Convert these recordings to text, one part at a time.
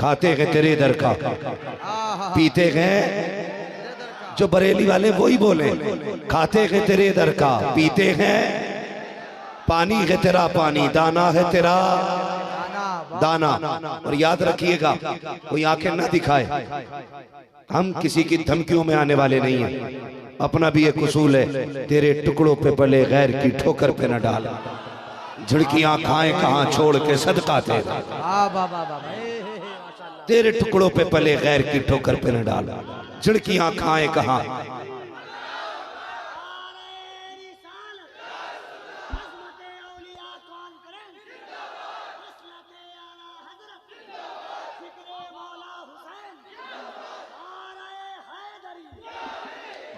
खाते गए तेरे दर का, पीते गए, जो बरेली वाले वही बोले, खाते गए तेरे दर का, पीते हैं, पानी है तेरा पानी, दाना है तेरा दाना। और याद रखिएगा कोई आंखें ना दिखाए, हम किसी की धमकियों में आने वाले नहीं हैं। अपना भी एक उसूल है, तेरे टुकड़ों पे पले गैर की ठोकर पे न डाल, झिड़कियां खाएं कहां छोड़ के सदका तेरा, तेरे टुकड़ों पे पले गैर की ठोकर पे न डाल, झिड़कियां खाएं कहां।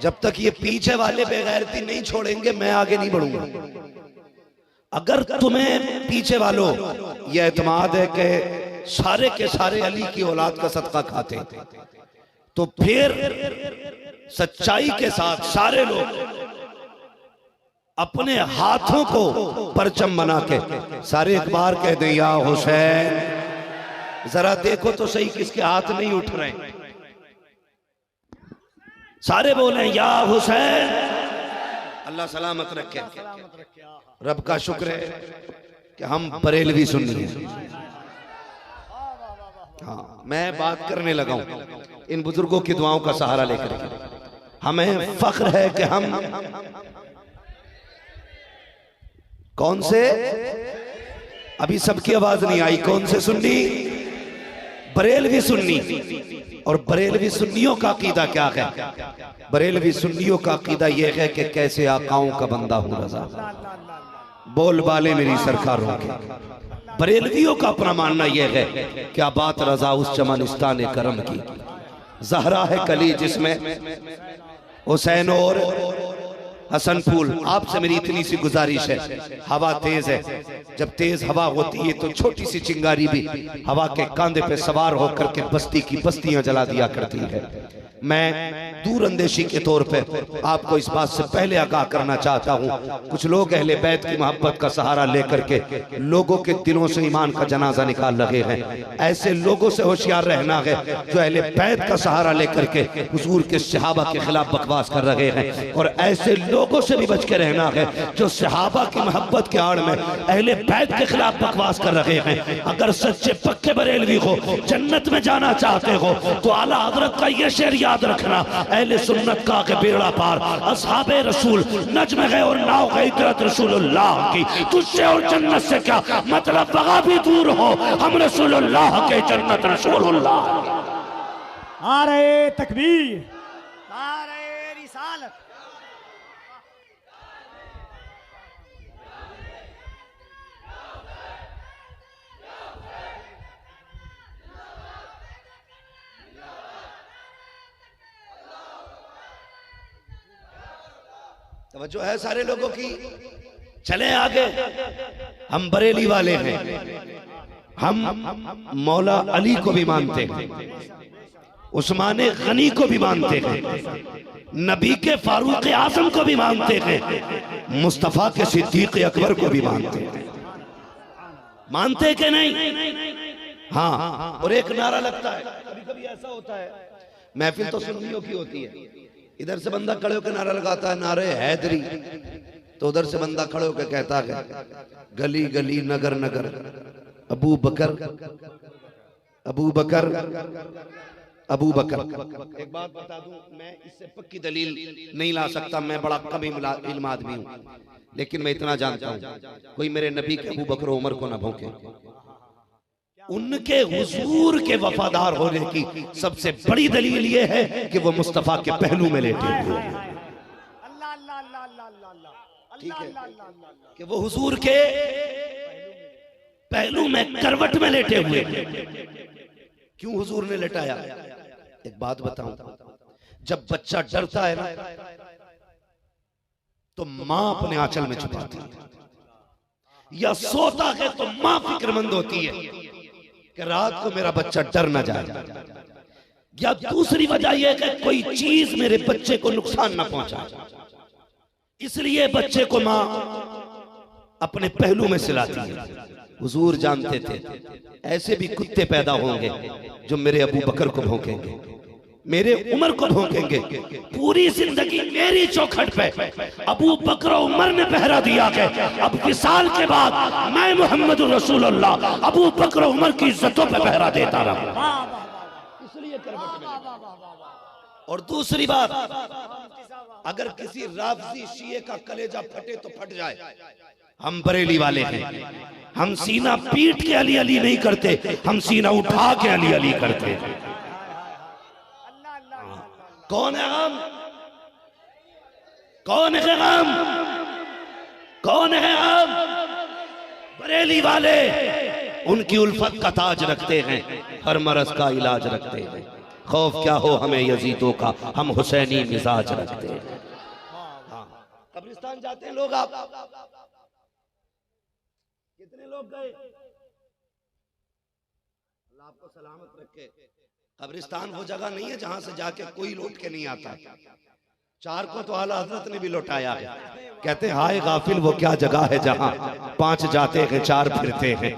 जब तक ये पीछे वाले बेगैरती नहीं छोड़ेंगे मैं आगे नहीं बढ़ूंगा। अगर तुम्हें पीछे वालों यह एतमाद है कि सारे के सारे अली की औलाद का सदका खाते, तो फिर सच्चाई के साथ सारे लोग अपने हाथों को परचम बना के सारे एक बार कह दें या हुसैन। जरा देखो तो सही किसके हाथ नहीं उठ रहे, सारे बोले या हुसैन। अल्लाह सलामत रखे। रब का शुक्र है कि हम बरेलवी सुन्नी हैं। हाँ, मैं बात करने लगा हूं इन बुजुर्गों की दुआओं का सहारा लेकर। हमें फख्र है कि हम कौन से, अभी सबकी आवाज नहीं आई, कौन से सुन्नी? बरेलवी सुन्नी। और बरेलवी सुन्नियों का अकीदा क्या है? बरेलवी सुन्नियों का अकीदा यह है कि कैसे आकाओं का बंदा हूं रजा, बोल बाले मेरी सरकारों के। बरेलवियों का अपना मानना यह है क्या बात रजा उस चमनिस्तान करम की, जहरा है कली जिसमें हुसैन और हसन फूल। आपसे मेरी इतनी सी गुजारिश है, हवा तेज है, जब तेज हवा होती है तो छोटी सी चिंगारी भी हवा के कांधे पे सवार होकर के बस्ती की बस्तियां जला दिया करती है। मैं दूर अंदेशी के तौर पे आपको इस बात से पहले आगाह करना चाहता हूँ, कुछ लोग अहले बैत की मोहब्बत का सहारा लेकर के लोगों के दिलों से ईमान का जनाजा निकाल रहे हैं। ऐसे लोगों से होशियार रहना है जो अहले बैत का सहारा लेकर के हुजूर के सहाबा के खिलाफ बकवास कर रहे हैं, और ऐसे लोगों से भी बच के रहना है जो सहाबा की मोहब्बत के आड़ में अहले बैत के खिलाफ बकवास कर रहे हैं। अगर सच्चे पक्के बरेलवी हो, जन्नत में जाना चाहते हो, तो आला हजरत का यह शेर याद रखना, अहले सुन्नत का के बेड़ा पार असहाबे रसूल नज्म गए और नाव गई इतरत रसूलुल्लाह की, तुझसे और जन्नत से क्या मतलब, वहां भी दूर हो, हम रसूलुल्लाह के जन्नत रसूलुल्लाह। नारे तकबीर, नारे रिसालत। तवज्जो है सारे लोगों की। चले आगे, हम बरेली वाले हैं, हम मौला अली को भी मानते हैं, उस्माने गनी को भी मानते हैं, नबी के फारूक आजम को भी मानते हैं, मुस्तफा के सिद्दीक अकबर को भी मानते हैं। मानते कि नहीं? हाँ। और एक नारा लगता है, कभी कभी ऐसा होता है, महफिल तो सुन्नियों की होती है, इधर से बंदा खड़े होकर नारा लगाता है नारे हैदरी, तो उधर से बंदा खड़े होकर कहता है गली गली नगर नगर अबू बकर अबू बकर अबू बकर। एक बात बता दूं, मैं इससे पक्की दलील नहीं ला सकता, मैं बड़ा कम इल्म आदमी हूं, लेकिन मैं इतना जानता हूं कोई मेरे नबी के अबू बकर उमर को ना भौंके। उनके हुजूर के वफादार होने की सबसे बड़ी दलील यह है कि वो मुस्तफा के पहलू में लेटे हुए, ठीक है, कि वो हुजूर के पहलू में करवट में लेटे हुए। क्यों हुजूर ने लेटाया? एक बात बताऊं, जब बच्चा डरता है ना तो मां अपने आंचल में छुपाती है, या सोता है तो मां फिक्रमंद होती है कि रात को मेरा बच्चा डर ना जाए, या दूसरी वजह यह कि कोई चीज मेरे बच्चे को नुकसान ना पहुंचाए, इसलिए बच्चे को मां अपने पहलू में सिलाती है। हुजूर जानते थे ऐसे भी कुत्ते पैदा होंगे जो मेरे अबू बकर को भौंकेंगे, मेरे उमर को भौंकेंगे। पूरी जिंदगी मेरी चौखट पे अबू बकर और उमर ने पहरा दिया है। अब विसाल के बाद मैं मोहम्मद रसूलुल्लाह अबू बकर और उमर की इज्जतों पे पहरा देता रहा। इसलिए करवट में। और दूसरी बात, अगर किसी राफजी शिये का कलेजा फटे तो फट जाए, हम बरेली वाले हैं, हम सीना पीट के अली अली नहीं करते, हम सीना उठा के अली अली करते हैं। कौन है हम? कौन है हम? कौन है हम? बरेली वाले उनकी उल्फत का ताज रखते हैं, हर मरज का इलाज रखते हैं। खौफ क्या हो हमें यजीदों का, हम हुसैनी मिजाज रखते हैं। कब्रिस्तान जाते हैं लोग, आप कितने लोग गए? अल्लाह आपको सलामत रखे। कब्रिस्तान वो जगह नहीं है जहां से जाके कोई लौट के नहीं आता। चार को तो आला हजरत ने भी लौटाया है। कहते हैं हाय गाफिल वो क्या जगह है जहां 5 जाते हैं 4 फिरते हैं,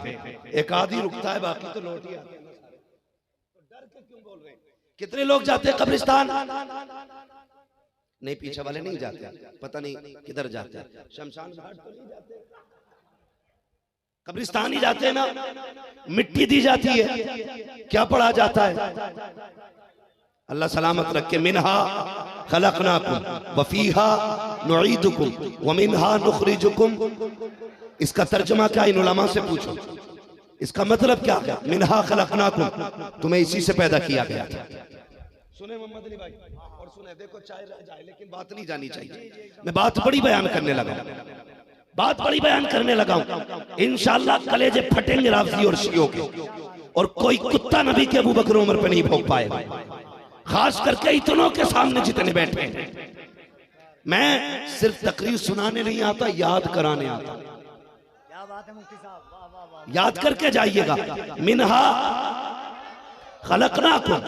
एक आदि रुकता है बाकी तो लौट ही आते हैं। तो डर के क्यों बोल रहे हैं? कितने लोग जाते हैं कब्रिस्तान? नहीं, पीछे वाले नहीं जाते, पता नहीं किधर जाते हैं। शमशान घाट तो नहीं जाते, कब्रिस्तान ही जाते हैं ना। मिट्टी दी जाती है, क्या पढ़ा जाता है? अल्लाह सलामत रखे। मिनहा खलकनाकुम वफीहा नुईदुकुम वमिनहा नुखरिजुकुम। इसका तर्जुमा क्या? इन उलमा से पूछो, इसका मतलब क्या है? मिनहा खलकनाकुम, तुम्हें इसी से पैदा किया गया था। सुने मोहम्मद अली भाई, और सुने, देखो चाहे रह जाए लेकिन बात नहीं जानी चाहिए। मैं बात बड़ी बयान करने लगा, बात बड़ी बयान करने लगा हूं। इंशाअल्लाह कलेजे फटेंगे राफजी और शियों के, और कोई कुत्ता नबी के अबू बकर उमर पे नहीं भोंक पाएगा, खास करके इतनों के सामने जितने बैठे हैं। मैं सिर्फ तकरीर सुनाने नहीं आता, याद कराने आता। क्या बात है मुफ्ती साहब, वाह वाह वाह। याद करके जाइएगा। मिनहा खलकनाकुम,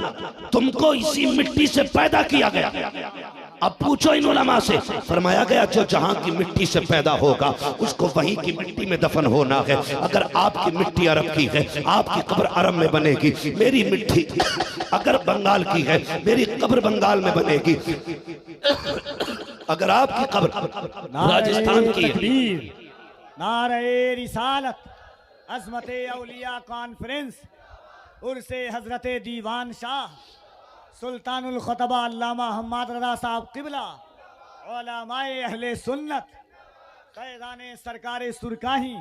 तुमको इसी मिट्टी से पैदा किया गया। अब पूछो इन उलमा से, फरमाया गया जो जहां की मिट्टी से पैदा होगा उसको वहीं की मिट्टी में दफन होना है। अगर आपकी मिट्टी अरब की है, आपकी कब्र अरब में बनेगी। मेरी मिट्टी अगर बंगाल की है, मेरी कब्र बंगाल में बनेगी। अगर आपकी कब्र राजस्थान की है। नारे रिसालत, अज़मते औलिया कॉन्फ्रेंस, उर्से हजरत दीवान शाह सुल्तानुल खुतबा अल्लामा हम्माद रज़ा साहब क़िबला, उलमाए अहले सुन्नत, फैज़ाने सरकारे सुरकाही,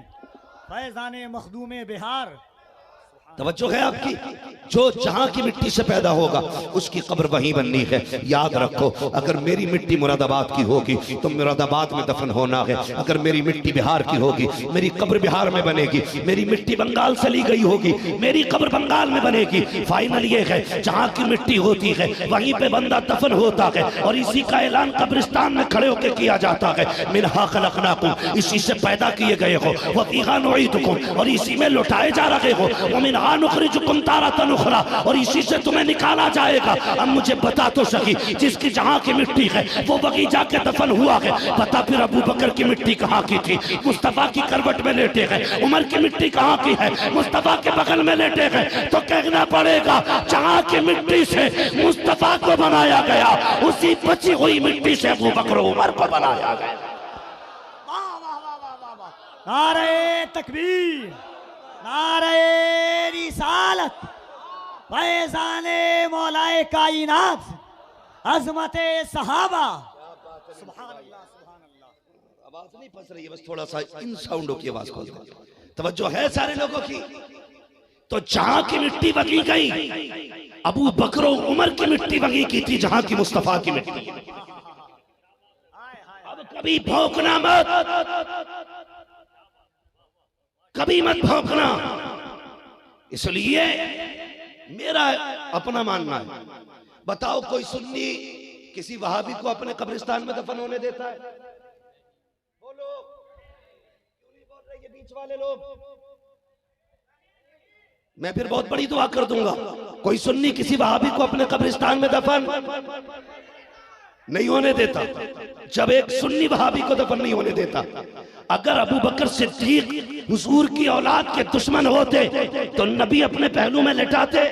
फैज़ाने मखदूमे बिहार। तवज्जो है आपकी? जो जहां की मिट्टी से पैदा होगा उसकी कब्र वहीं बननी है। याद रखो, अगर मेरी मिट्टी मुरादाबाद की होगी तो मुरादाबाद में दफन होना है। अगर मेरी मिट्टी बिहार की होगी, मेरी कब्र बिहार में बनेगी। मेरी मिट्टी बंगाल से ली गई होगी, मेरी कब्र बंगाल में बनेगी। फाइनल ये है, जहां की मिट्टी होती है वहीं पे बंदा दफन होता है, और इसी का ऐलान कब्रिस्तान में खड़े होकर किया जाता है। मिनहा खलकनाकुम, इसी से पैदा किए गए हो, वफीहा नुईदुकुम, और इसी में लौटाए जा रहे हो, वमिनहा नुखरिजुकुम तारतन उखरा, और इसी से तुम्हें निकाला जाएगा। अब मुझे बता तो सकी, जिसकी जहां की मिट्टी है वो वहीं जाके दफन हुआ है। बता फिर अबू बकर की मिट्टी कहाँ की थी? मुस्तफा की करवट में लेटे हैं। उमर की मिट्टी कहाँ की है? मुस्तफा के बगल में लेटे हैं। तो कहना पड़ेगा जहां की मिट्टी से मुस्तफा को बनाया गया, उसी बची हुई मिट्टी से अबू बकर उमर को बनाया गया। नारे तकबीर, नारे रिसालत, फैज़ाने मौलाए कायनात, अज़मते सहाबा। सुभान अल्लाह, सुभान अल्लाह। आवाज नहीं फंस रही है, बस थोड़ा सा इन साउंडों की आवाज खोल दो। तवज्जो है सारे लोगों की? तो जहां की मिट्टी वगी गई, अबू बकर और उमर की मिट्टी वगी की थी जहां की मुस्तफा की मिट्टी। अब कभी भौंकना मत, कभी मत भौंकना। इसलिए मेरा अपना मानना है। बताओ कोई सुन्नी किसी वहाबी को अपने कब्रिस्तान में दफन होने देता है? बोलो, क्यों नहीं बोल रहे ये बीच वाले लोग? मैं फिर बहुत बड़ी दुआ कर दूंगा। कोई सुन्नी किसी वहाबी को अपने कब्रिस्तान में दफन? नहीं होने देता। जब एक सुन्नी वहाबी को दफन नहीं होने देता। अगर अबू बकर सिद्दीक हुजूर की औलाद के दुश्मन होते तो नबी अपने पहलू में लिटाते?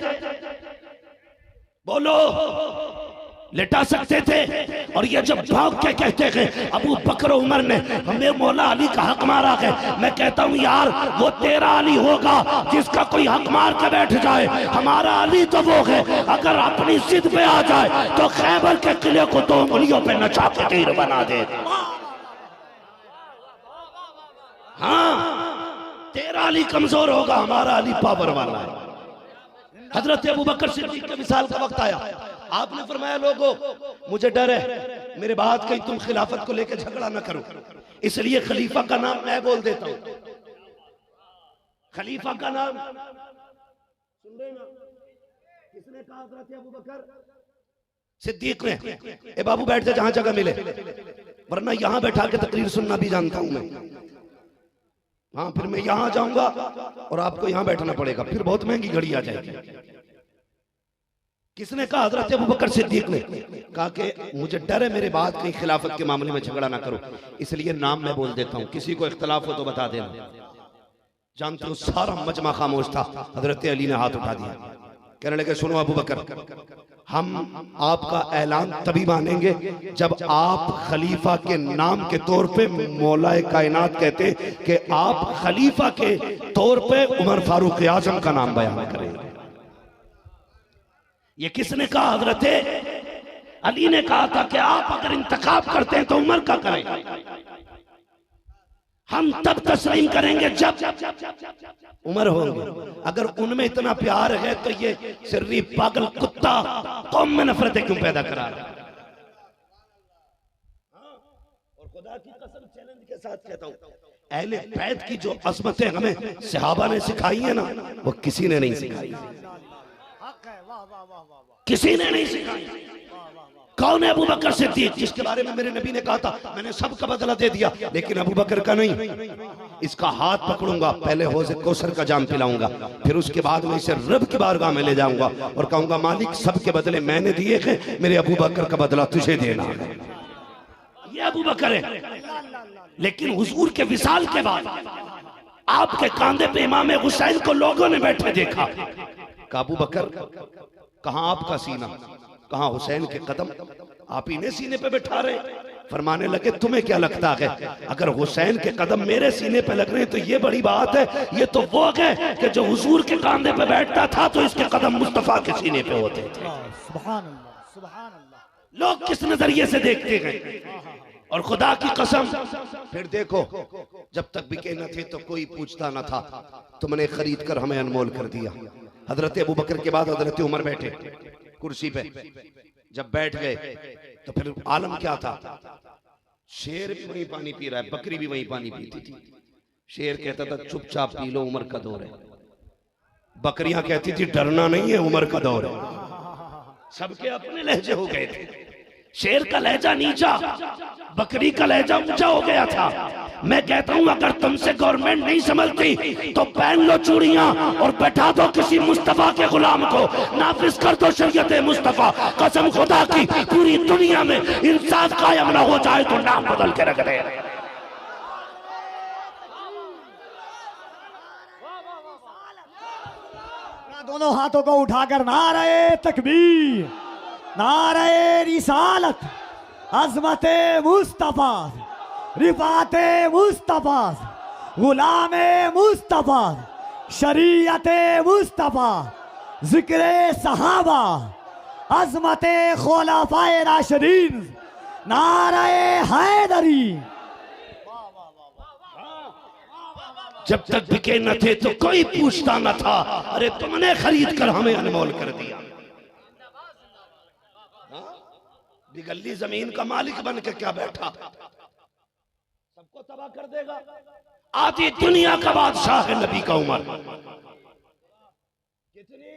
बोलो, लिटा सकते थे? और ये जब भाग के कहते हैं अबू बकर उमर ने हमें मौला अली का हक मारा है, मैं कहता हूं यार वो तेरा अली होगा जिसका कोई हक मार के बैठ जाए, हमारा अली तो वो है अगर अपनी जिद पे आ जाए तो खैबर के किले को 2 उंगलियों पे नचा के तीर बना दे। हाँ, तेरा अली कमजोर होगा, हमारा अली पावर वाला है। हजरत अबू बकर सिद्दीक के विसाल का वक्त आया, आपने फरमाया लोगों मुझे डर है मेरे बाद कहीं तुम खिलाफत को लेकर झगड़ा ना करो, इसलिए खलीफा का नाम मैं बोल देता हूं। खलीफा का नाम सुन रहे ना? किसने कहा? हजरत अबू बकर सिद्दीक ने। ए बाबू बैठ जा जहां जगह मिले, वरना यहां बैठा के तकरीर सुनना भी जानता हूं मैं। हाँ, फिर मैं यहां जाऊंगा और आपको यहां बैठना पड़ेगा, फिर बहुत महंगी घड़ी आ जाएगी। किसने कहा? हजरत अबू बकर सिद्दीक ने कहा कि मुझे डर है मेरे बाद कहीं खिलाफत के मामले में झगड़ा ना करो, इसलिए नाम मैं बोल देता हूं, किसी को इख्तलाफ हो तो बता देना। जानते हो सारा मजमा खामोश था। हजरत अली ने हाथ उठा दिया, कहने लगे सुनो अबू बकर, हम आपका ऐलान तभी मानेंगे जब आप खलीफा के नाम के तौर पे मौलाए कायनात कहते कि आप खलीफा के तौर पे उमर फारूक आजम का नाम बयान करें। ये किसने कहा? हजरत अली ने कहा था कि आप अगर इंतखाब करते हैं तो उमर का करें, हम तब तस्लीम करेंगे जब उमर होंगे। अगर उनमें इतना प्यार है तो ये सिर्री पागल कुत्ता कौम में नफरतें क्यों पैदा करा रहा है? और खुदा की कसम चैलेंज के साथ कहता हूं, अहले बैत की जो अज़मतें हमें सहाबा ने सिखाई है ना, वो किसी ने नहीं सिखाई, किसी ने नहीं सिखाई। कौन है? अबू बकर सिद्दीक, जिसके बारे में मेरे नबी ने कहा था मैंने सबका बदला दे दिया लेकिन अबू बकर का नहीं। इसका हाथ पकड़ूंगा, पहले हौज़े कौसर का जाम पिलाऊंगा, फिर उसके बाद में इसे रब की बारगाह में ले जाऊंगा और कहूंगा मालिक सबके बदले मैंने दिए हैं, मेरे अबू बकर का बदला तुझे देना है। ये अबू बकर है। लेकिन हुजूर के विसाल के बाद आपके कांधे पे इमाम हुसैन को लोगों ने बैठे देखा। अबू बकर, कहां आपका सीना, कहां हुसैन के कदम, आप इन्हें सीने पे बैठा रहे। फरमाने लगे तुम्हें क्या लगता है अगर हुसैन के कदम मेरे सीने पे लग रहे हैं तो ये बड़ी बात है, ये तो वो है कि जो हुजूर के कांधे पे बैठता था तो इसके कदम मुस्तफा के सीने पे होते थे। सुभान अल्लाह, सुभान अल्लाह। लोग किस नजरिए से देखते हैं। और खुदा की कसम फिर देखो, जब तक बिके न थे तो कोई पूछता न था, तुमने खरीद कर हमें अनमोल कर दिया। हजरत अबू बकर के बाद हजरत उमर बैठे कुर्सी पे, जब बैठ गए तो फिर आलम क्या था? शेर भी वहीं पानी पी रहा है, बकरी भी वहीं पानी पीती थी। शेर कहता था चुपचाप पी लो, उमर का दौर है। बकरियां कहती थी डरना नहीं है, उमर का दौर है। सबके अपने लहजे हो गए थे। शेर का लहजा नीचा, बकरी का लहजा ऊंचा हो गया था। मैं कहता हूं अगर तुमसे गवर्नमेंट नहीं संभलती तो पहन लो चूड़ियां और बैठा दो किसी मुस्तफा के गुलाम को, नाफिज कर दो शरीयत मुस्तफा। कसम खुदा की पूरी दुनिया में इंसाफ कायम ना हो जाए तो नाम बदल के रख दे। दोनों हाथों को उठाकर नारे तकबीर, नारे रिसालत, अज़मते मुस्तफा, रिफाते मुस्तफा, गुलामे मुस्तफा, शरीयते मुस्तफा, जिक्रे सहाबा, अज़मते खुलाफाए राशिदीन, नारे हैदरी। जब तक बिके न थे तो कोई पूछता न था, अरे तुमने खरीद कर हमें अनमोल कर दिया। बिगल्ली जमीन का मालिक बन के क्या बैठा, सबको तबाह कर देगा। आधी दुनिया का बादशाह है नबी का उमर। कितनी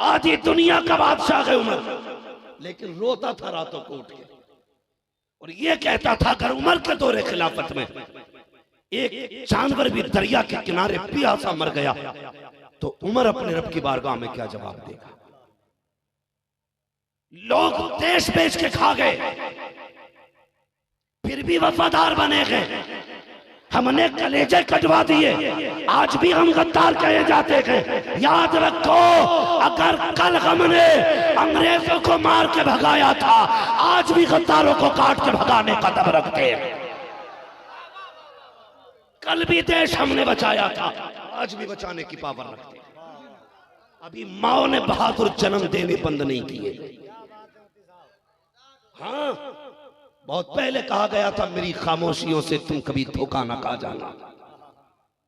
आधी दुनिया का बादशाह है उमर, लेकिन रोता था रातों को उठ के और ये कहता था अगर उमर के दौरे खिलाफत में एक जानवर भी दरिया के किनारे प्यासा मर गया तो उमर अपने रब की बारगाह में क्या जवाब देगा। लोग देश बेच के खा गए, फिर भी वफादार बने गए। हमने कलेजे कटवा दिए, आज भी हम गद्दार कहे जाते हैं। याद रखो, अगर कल हमने अंग्रेजों को मार के भगाया था, आज भी गद्दारों को काट के भगाने का दम रखते हैं। कल भी देश हमने बचाया था, आज भी बचाने की पावर रखते हैं। अभी माओ ने बहादुर जन्म देने बंद नहीं किए। हाँ, बहुत पहले कहा गया था, मेरी खामोशियों से तुम कभी धोखा ना खा जाना।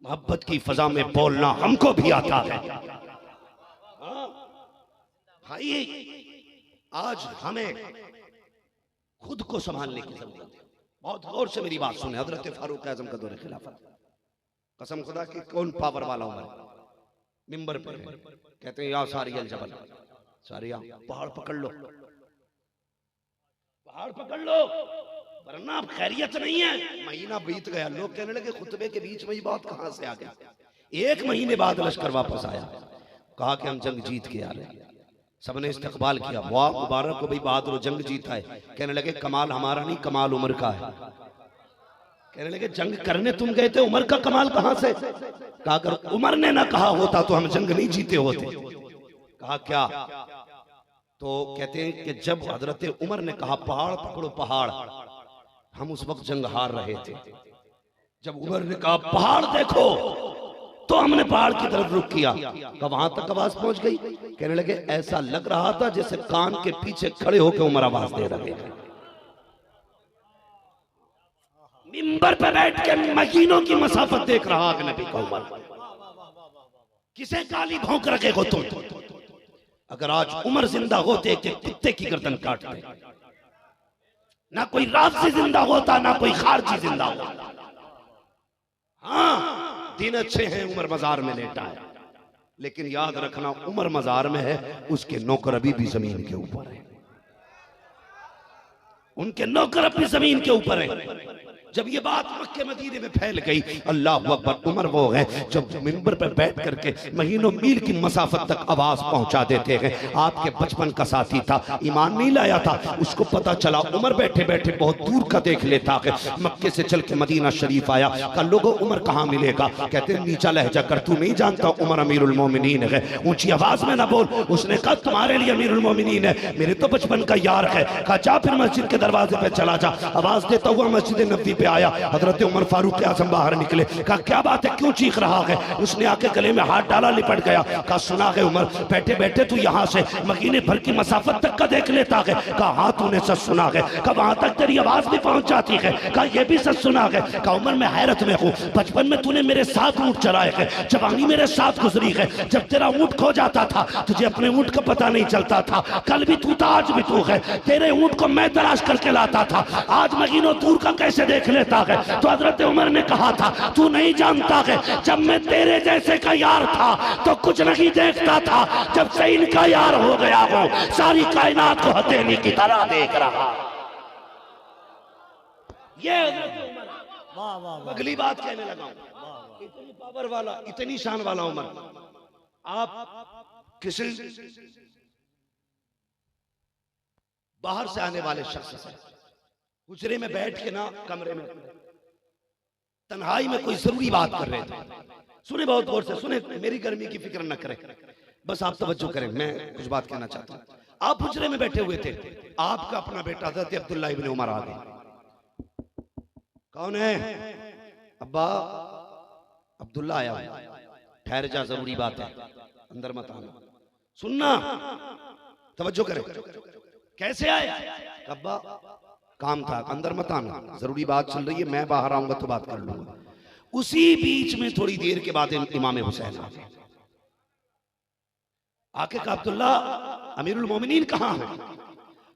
मोहब्बत की फजा में बोलना हमको भी आता है। हाँ भाई, आज हमें खुद को संभालने की जरूरत है। बहुत गौर से मेरी बात सुने। हजरत फारूक आजम का दौरे खिलाफत, कसम खुदा की कौन पावर वाला उमर मिंबर पर है, कहते हैं या सारियल जबल, सारिया पहाड़ पकड़ लो, पहाड़ पकड़ लो, वरना अब खैरियत नहीं है। महीना बीत गया, लोग कहने लगे खुतबे के बीच में ही बात कहां से आ गया। 1 महीने बाद लश्कर वापस आया, कहा कि हम जंग जीत के आ रहे हैं। सबने इस्तकबाल किया, वाह मुबारक हो भाई, बहादुर जंग जीता है। कहने लगे कमाल हमारा नहीं, कमाल उमर का है। कहने लगे जंग करने तुम गए थे, उमर का कमाल कहां से? कहा अगर उमर ने ना कहा होता तो हम जंग नहीं जीते होते। कहा क्या? तो कहते हैं कि जब हजरत उमर ने कहा पहाड़ पकड़ो पहाड़, हम उस वक्त जंग हार रहे थे। जब उमर ने कहा पहाड़ देखो, तो हमने पहाड़ की तरफ रुख किया। कब वहां तक आवाज पहुंच गई, कहने लगे ऐसा लग रहा था जैसे कान के पीछे खड़े होकर उमर आवाज दे रहे हैं। मिंबर पर बैठ के महीनों की मसाफत देख रहा कि नबी का उमर। किसे गाली भौंक रखे हो तुम? अगर आज उमर जिंदा होते कि कुत्ते की गर्दन काटते। ना कोई राफसी जिंदा होता, ना कोई खारजी जिंदा होता। हाँ, दिन अच्छे हैं, उमर मजार में लेटा है, लेकिन याद रखना उमर मजार में है, उसके नौकर अभी भी जमीन के ऊपर है। उनके नौकर अभी जमीन के ऊपर है। जब ये बात मक्के मदीने में फैल गई, अल्लाह अकबर, उमर वो है जब मिंबर पर बैठ करके महीनों मील की मसाफत तक आवाज पहुंचा देते हैं। आपके बचपन का साथी था, ईमान नहीं लाया था, उसको पता चला, उमर बैठे बैठे बहुत दूर का देख लेता है। मक्के से चल के मदीना शरीफ आया, कहा लोगो उमर कहाँ मिलेगा? कहते नीचा लहजा कर, तू नहीं जानता उमर अमीरुल मोमिनीन है, ऊंची आवाज में ना बोल। उसने कहा तुम्हारे लिए अमीरुल मोमिनीन है, मेरे तो बचपन का यार है। कहा जा फिर मस्जिद के दरवाजे पे चला जा। आवाज देता हुआ मस्जिद नबी आया, हजरत उमर फारूक आजम बाहर निकले। कहा क्या बात है, क्यों चीख रहा है? उसने आके गले में हाथ डाला, लिपट गया। कहा सुना है उमर, बैठे बैठे तू यहाँ से महीने भर की मसाफत तक का देख लेता है। कहा हाँ तूने सच सुना है। कहा वहां तक तेरी आवाज भी पहुंच जाती है। कहा यह भी सच सुना है। कहा उमर मैं हैरत में हूँ, बचपन में तूने मेरे साथ ऊँट चलाए है, जवानी मेरे साथ गुजरी है। जब तेरा ऊँट खो जाता था तुझे अपने ऊँट का पता नहीं चलता था। कल भी तू था, आज भी तू है। तेरे ऊँट को मैं तलाश करके लाता था, आज महीनों दूर का कैसे देख लेता है? तो हजरत उमर ने कहा था तू नहीं जानता है, जब मैं तेरे जैसे का यार था तो कुछ नहीं देखता था, जब से इनका यार हो गया हो सारी कायनात को हथेली की तरह देख रहा। ये वाह वाह, अगली बात कहने लगा, इतनी पावर वाला, इतनी शान वाला उमर। आप किसी बाहर से आने वाले शख्स से हुजरे में बैठ के ना, कमरे में तन्हाई में कोई जरूरी बात कर रहे थे, सुने बहुत गौर से सुने, मेरी गर्मी की फिक्र न करें, बस आप तवज्जो करें, मैं कुछ बात कहना चाहता हूं। आप हुजरे में बैठे हुए थे, आपका अपना बेटा हज़रत अब्दुल्लाह इब्न उमर आ गए। कौन है? अब्बा अब्दुल्ला आया, ठहर जा, जरूरी बात है, अंदर मत आना, सुनना, तवज्जो करें। कैसे आए? अब्बा काम था, अंदर मत आना, जरूरी बात चल रही है, मैं बाहर आऊंगा तो बात कर लूंगा। उसी बीच में थोड़ी देर के बाद इमाम हुसैन आ गए। आके कहा अब्दुल्ला अमीरुल मोमिनीन कहाँ है?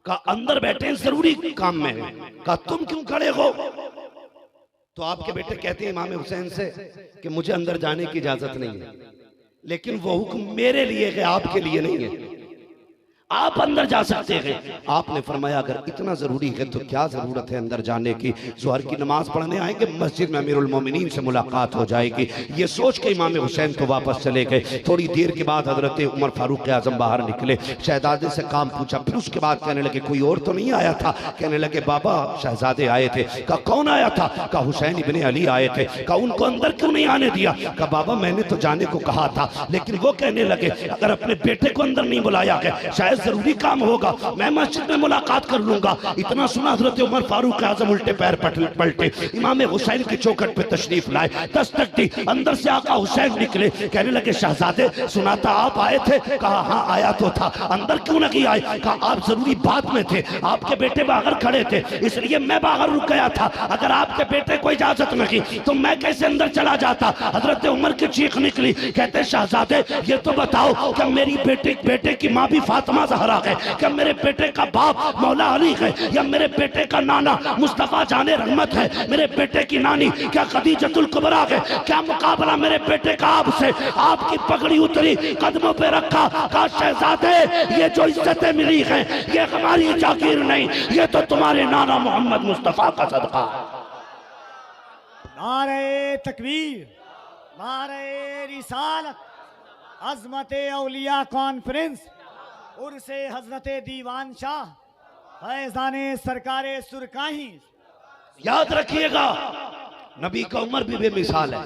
कहा अंदर बैठे, जरूरी काम में है। कहा तुम क्यों खड़े हो? तो आपके बेटे कहते हैं इमाम हुसैन से कि मुझे अंदर जाने की इजाजत नहीं है, लेकिन वो हुक्म मेरे लिए है, आपके लिए नहीं है। आप अंदर जा सकते हैं। आपने फरमाया अगर इतना जरूरी है तो क्या जरूरत है अंदर जाने की, ज़ोहर की नमाज पढ़ने आएंगे, मस्जिद में अमीरुल मोमिनीन से मुलाकात हो जाएगी। ये सोच के इमाम हुसैन तो वापस चले गए। थोड़ी देर के बाद हजरत उमर फारूक आजम बाहर निकले, शहजादे से काम पूछा, फिर उसके बाद कहने लगे कोई और तो नहीं आया था? कहने लगे बाबा शहजादे आए थे। कहा कौन आया था? कहा हुसैन इब्ने अली आए थे। कहा उनको अंदर क्यों नहीं आने दिया? कहा बाबा मैंने तो जाने को कहा था, लेकिन वो कहने लगे अगर अपने बेटे को अंदर नहीं बुलाया गया शायद जरूरी काम होगा, मैं मस्जिद में मुलाकात कर लूंगा। इतना सुना हजरत उमर फारूक आजम उल्टे पैर पलटे इमाम हुसैन की चौखट पे तशरीफ लाए, दस्तक दी। अंदर से आका हुसैन निकले, कहने लगे शहजादे सुना था आप आए थे? कहा हाँ आया तो था। अंदर क्यों नहीं आए? कहा आप जरूरी बात में थे, आपके बेटे बाहर खड़े थे इसलिए मैं बाहर रुक गया था। अगर आपके बेटे को इजाजत नहीं तो मैं कैसे अंदर चला जाता? हजरत उमर की चीख निकली, कहते शहजादे ये तो बताओ क्या मेरी बेटे की माँ भी फातिमा ज़हरा है? क्या मेरे बेटे का बाप मौला अली है? या मेरे बेटे का नाना मुस्तफा जाने रहमत है? मेरे बेटे की नानी क्या खदीजतुल कुबरा है? क्या मुकाबला मेरे बेटे का आपसे? आपकी पगड़ी उतरी, कदमों पे रखा, कहा शहजादे ये जो इज्जतें मिली हैं ये हमारी जागीर नहीं, ये तो तुम्हारे नाना मोहम्मद मुस्तफा का सदका। नारे तकबीर, नारे रिसालत, अजमत औलिया कॉन्फ्रेंस, उर्से हजरत दीवान शाह फैजाने सरकारे सुरकाही। याद रखिएगा नबी का उमर भी बेमिसाल है,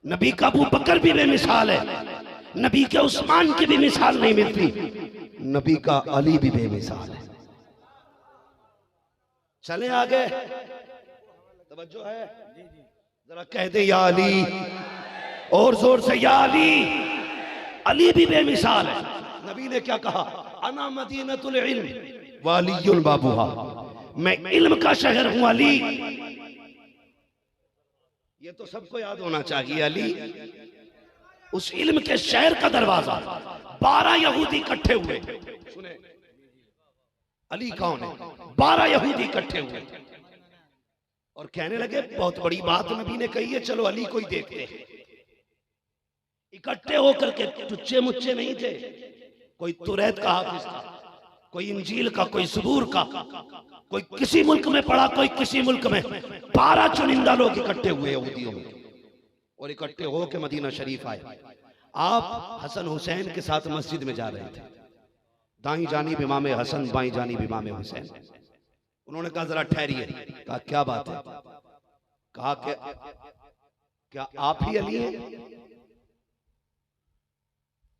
नबी का अबू बकर भी बेमिसाल है, नबी के उस्मान की भी मिसाल नहीं मिलती, नबी का अली भी बेमिसाल है। चले आगे, तवज्जो है, जरा कह दे या अली, और जोर से या अली। अली भी बेमिसाल है। नबी ने क्या कहा? अना मदीनतुल इल्म वालियुल बाबुहा, मैं इल्म का शहर हूं अली। ये तो सबको याद होना चाहिए। अली उस इल्म के शहर का दरवाजा। 12 यहूदी इकट्ठे हुए, सुने अली कौन है? 12 यहूदी इकट्ठे हुए और कहने लगे बहुत बड़ी बात नबी ने कही है, चलो अली को ही देखते हैं। इकट्ठे होकर के टुच्चे मुच्चे नहीं थे, कोई तुरैत का हाफिज था, कोई इंजील का, कोई सबूर का, कोई किसी मुल्क में पढ़ा, कोई किसी मुल्क में। 12 चुनिंदा लोग इकट्ठे हुए यहूदियों में और इकट्ठे होकर मदीना शरीफ आए। आप हसन हुसैन के साथ मस्जिद में जा रहे थे, दाई जानिब इमाम हसन, बाई जानिब इमाम हुसैन। उन्होंने कहा जरा ठहरिए। कहा क्या बात है? कहा क्या आप ही अली हैं?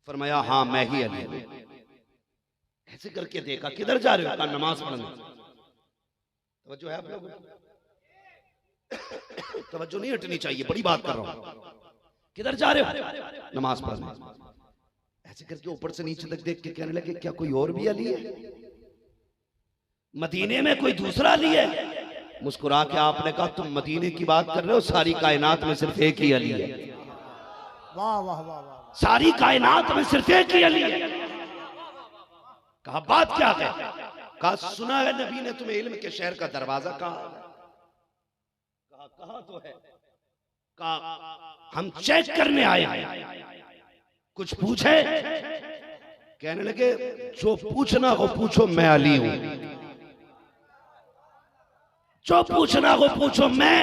फरमाया हाँ मैं ही अली हूं। ऐसे करके देखा, किधर जा रहे हो? कहा नमाज पढ़ने। तवज्जो है आप लोग? तवज्जो नहीं हटनी चाहिए, बड़ी बात कर रहा हूं। किधर जा रहे हो? नमाज पढ़ने। ऐसे करके ऊपर से नीचे तक देख के कहने लगे क्या कोई और भी अली है? मदीने में कोई दूसरा अली है? मुस्कुरा के आपने कहा तुम मदीने की बात कर रहे हो, सारी कायनात में सिर्फ एक ही अली है। वाह वाह वाह वाह, सारी कायनात में सिर्फ एक ही अली है। कहा बात क्या है? कहा सुना है नबी ने तुम्हें इल्म के शहर का दरवाजा कहा। कहा तो है। कहा हम चेक करने आए हैं, कुछ पूछे? कहने लगे जो पूछना हो पूछो, मैं अली हूं। जो पूछना हो पूछो, मैं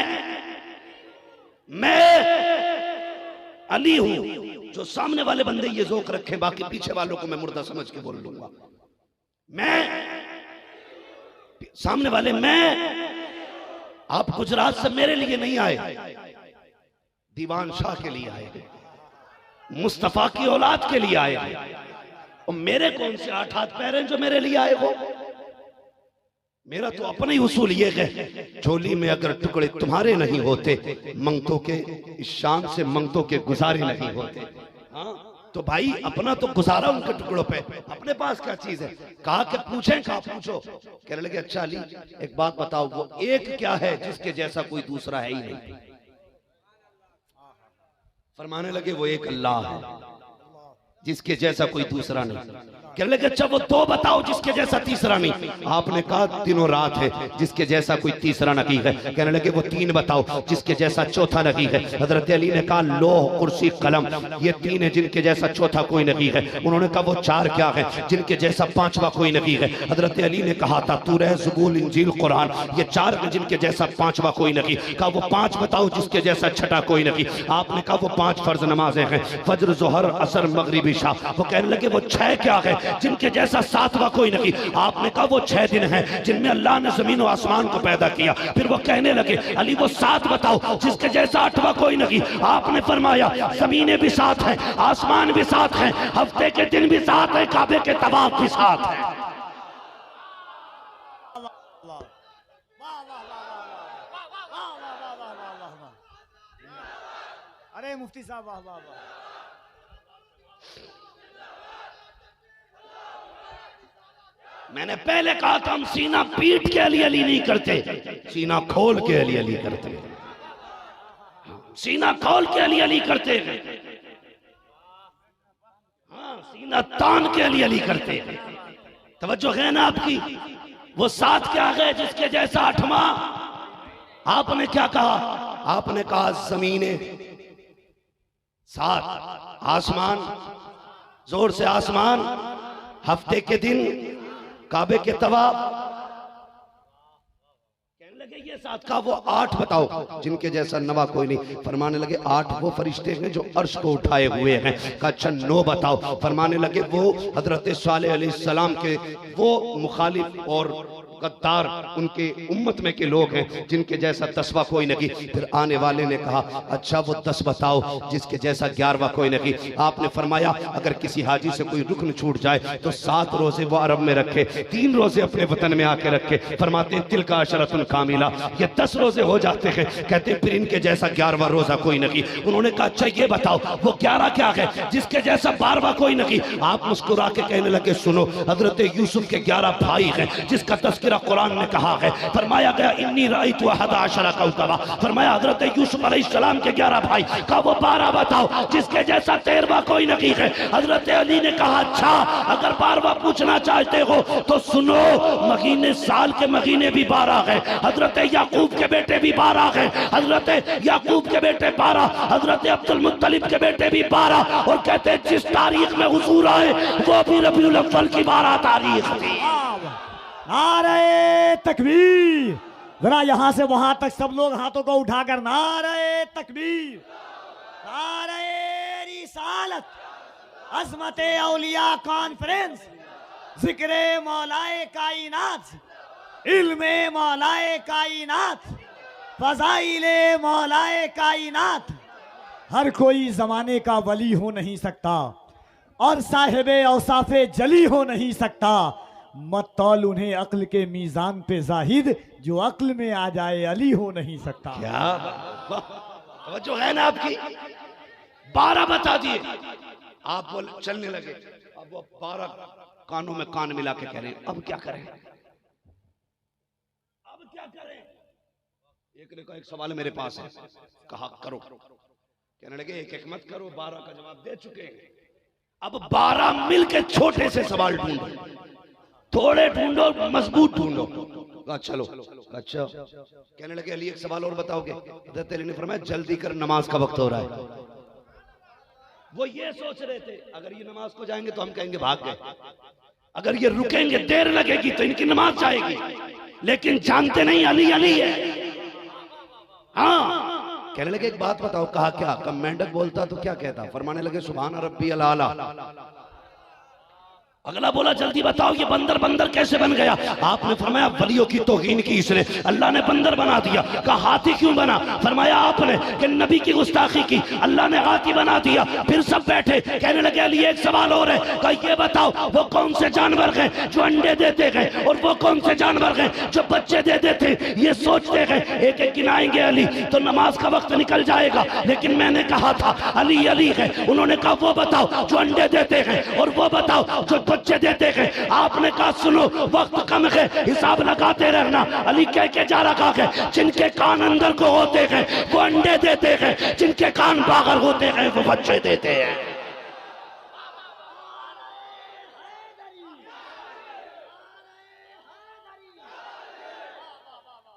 अली हूं। जो सामने वाले बंदे ये जोक रखे, बाकी पीछे वालों को मैं मुर्दा समझ के बोल लूंगा। मैं सामने वाले, मैं आप गुजरात से मेरे लिए नहीं आए, दीवान शाह के लिए आए, मुस्तफा की औलाद के लिए आए। और मेरे कौन से 8 हाथ पैर हैं जो मेरे लिए आए हो? मेरा तो अपना ही उसूल ये है, झोली में अगर टुकड़े तुम्हारे नहीं होते, मंगतों के इस शान से मंगतों के गुजारे नहीं होते। हाँ तो भाई अपना तो गुजारा उनके टुकड़ों पे, अपने पास क्या चीज है? कहा कि पूछें? कहा पूछो। कहने लगे अच्छा अली एक बात बताओ, वो एक क्या है जिसके जैसा कोई दूसरा है ही नहीं? फरमाने लगे वो एक अल्लाह है जिसके जैसा कोई दूसरा नहीं। कहने लगे अच्छा वो दो बताओ जिसके जैसा तीसरा नहीं। आपने कहा दिनों रात है जिसके जैसा कोई तीसरा नहीं है। कहने लगे वो तीन बताओ जिसके जैसा चौथा नहीं है। हजरत अली ने कहा लोह कुर्सी कलम, ये तीन है जिनके जैसा चौथा कोई नहीं है। उन्होंने कहा वो चार क्या है जिनके जैसा पांचवा कोई नहीं है। हजरत अली ने कहा था तूरह ज़बूर इंजील कुरान, ये चार है जिनके जैसा पांचवा कोई नहीं। कहा वो पांच बताओ जिसके जैसा छठा कोई नहीं। आपने कहा वो पांच फर्ज नमाजें हैं, फजर जोहर असर मगरिब इशा। वो कहने लगे वो छह क्या है जिनके जैसा सातवां कोई नहीं। आपने कहा वो 6 दिन हैं जिनमें अल्लाह ने जमीन और आसमान को पैदा किया। फिर वो कहने लगे अली वो 7 बताओ जिसके जैसा 8वां कोई नहीं। आपने फरमाया जमीनें भी 7 हैं, आसमान भी 7 हैं, हफ्ते के दिन भी 7 हैं, काबे के तवाफ भी 7 हैं। अरे मुफ्ती साहब वाह वाह वाह। मैंने पहले कहा था हम सीना पीट के अली अली नहीं करते, सीना खोल के अली अली करते हैं। सीना खोल के अली अली करते हैं, हाँ सीना तान के अली अली करते हैं। तवज्जो है ना आपकी। वो 7 क्या गए जिसके जैसा 8वां। आपने क्या कहा? आपने कहा जमीने 7, आसमान जोर से आसमान, हफ्ते के दिन, काबे के तवाफ। कहने लगे ये 7 का वो 8 बताओ जिनके जैसा 9 कोई नहीं। फरमाने लगे 8 वो फरिश्ते हैं जो अर्श को उठाए हुए हैं। कहा अच्छा 9 बताओ। फरमाने लगे वो हजरत सालेह अलैहिस्सलाम के वो मुखालिफ और गद्दार उनके उम्मत में के लोग हैं जिनके जैसा 10वां कोई नहीं। फिर आने वाले ने कहा अच्छा वो 10 बताओ जिसके जैसा 11वां कोई नहीं। आपने फरमाया अगर किसी हाजी से कोई रुकन छूट जाए तो 7 रोजे वो अरब में रखे, 3 रोजे अपने वतन में आके रखे। फरमाते हैं तिल का अशरतुन कामिला, ये 10 रोजे हो जाते हैं। कहते फिर इनके जैसा 11वां रोजा कोई नहीं। उन्होंने कहा अच्छा ये बताओ वो 11 क्या है जिसके जैसा 12वां कोई नहीं। आप मुस्कुरा के कहने लगे सुनो हजरत यूसुफ के 11 भाई हैं जिसका तस्करा कुरान ने कहा है। फरमाया गया इन्नी राइतु अहदा अशरा कौकबा। फरमाया हजरत यूसुफ अलैहिस्सलाम के 11 भाई का वो 12 बताओ जिसके जैसा 13वां कोई नहीं है। हजरत अली ने कहा अच्छा अगर 12वां पूछना चाहते हो तो सुनो महीने साल के महीने भी 12 है। हजरत याकूब के बेटे भी 12 है, हजरत याकूब के बेटे 12, हजरत अब्दुल मुत्तलिब के बेटे भी 12। और कहते जिस तारीख में हुजूर आए वो भी रबीउल अव्वल की 12 तारीख थी। नारे तकबीर। जरा यहां से वहां तक सब लोग हाथों को उठाकर नारे तकबीर, नारे रिसालत, अज़मत औलिया कॉन्फ्रेंस, जिक्र मौलाए कायनात, इल्मे मौलाए कायनात, फज़ाइले मौलाए कायनात। हर कोई जमाने का वली हो नहीं सकता और साहिबे औसाफे जली हो नहीं सकता। मत तौल उन्हें अक्ल के मीजान पे जाहिद, जो अक्ल में आ जाए अली हो नहीं सकता। क्या जो है ना आपकी 12 बता दिए। आप बोले चलने लगे, अब वो 12 कानों में कान मिला के कह रहे हैं अब क्या करें, अब क्या करें। एक ने कहा एक सवाल मेरे पास है। कहा करो। कहने लगे एक मत करो, 12 का जवाब दे चुके हैं, अब 12 मिलके छोटे से सवाल ढूंढो, थोड़े ढूंढो मजबूत ढूंढो। चलो अच्छा। कहने लगे अली एक सवाल और बताओगे। हज़रत अली ने फरमाया जल्दी कर नमाज का वक्त हो रहा है। वो ये सोच रहे थे अगर ये नमाज को जाएंगे तो हम कहेंगे भाग गए, अगर ये रुकेंगे देर लगेगी तो इनकी नमाज जाएगी। लेकिन जानते नहीं अली अली है। हाँ कहने लगे एक बात बताओ। कहा क्या? कब मेंढक बोलता तो क्या कहता? फरमाने लगे सुभान रब्बी अल आला। अगला बोला जल्दी बताओ ये बंदर बंदर कैसे बन गया? आपने फरमाया वलियों की तौहीन की इसने, अल्लाह ने बंदर बना दिया। कहा हाथी क्यों बना? फरमाया आपने कि नबी की गुस्ताखी की, अल्लाह ने हाथी बना दिया। फिर सब बैठे, कहने लगे अली एक सवाल और है। कहा ये बताओ वो कौन से जानवर हैं जो अंडे देते हैं और वो कौन से जानवर हैं जो बच्चे दे देते? ये सोचते हैं एक एक गिनाएंगे अली तो नमाज का वक्त निकल जाएगा। लेकिन मैंने कहा था अली अली है। उन्होंने कहा वो बताओ जो अंडे देते हैं और वो बताओ जो बच्चे देते हैं। आपने कहा सुनो वक्त कम है, हिसाब लगाते रहना। अली कह के जा रखा है जिनके कान अंदर को होते हैं वो अंडे देते हैं, जिनके कान बाहर होते हैं वो बच्चे देते हैं।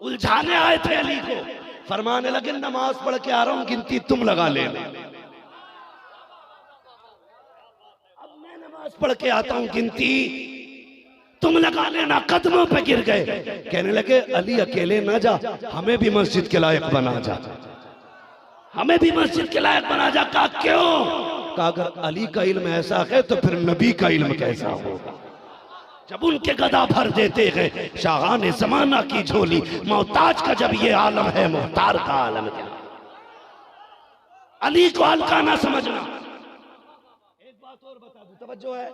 उलझाने आए थे अली को। फरमाने लगे नमाज पढ़ के आ रहा हूं, गिनती तुम लगा लेना। अब मैं नमाज पढ़ के आता हूं, गिनती तुम लगा लेना। कदमों पे गिर गए। कहने लगे अली अकेले ना जा, हमें भी मस्जिद के लायक बना जा, हमें भी मस्जिद के लायक बना जा। कहा क्यों? कहा अगर अली का इल्म ऐसा है तो फिर नबी का इल्म कैसा होगा। जब उनके गदा भर देते हैं शाहाने जमाना की झोली, मोहताज का जब ये आलम है, मुख्तार का आलम क्या। अली को हल्का ना समझना। एक बात और बता दूं, तवज्जो है।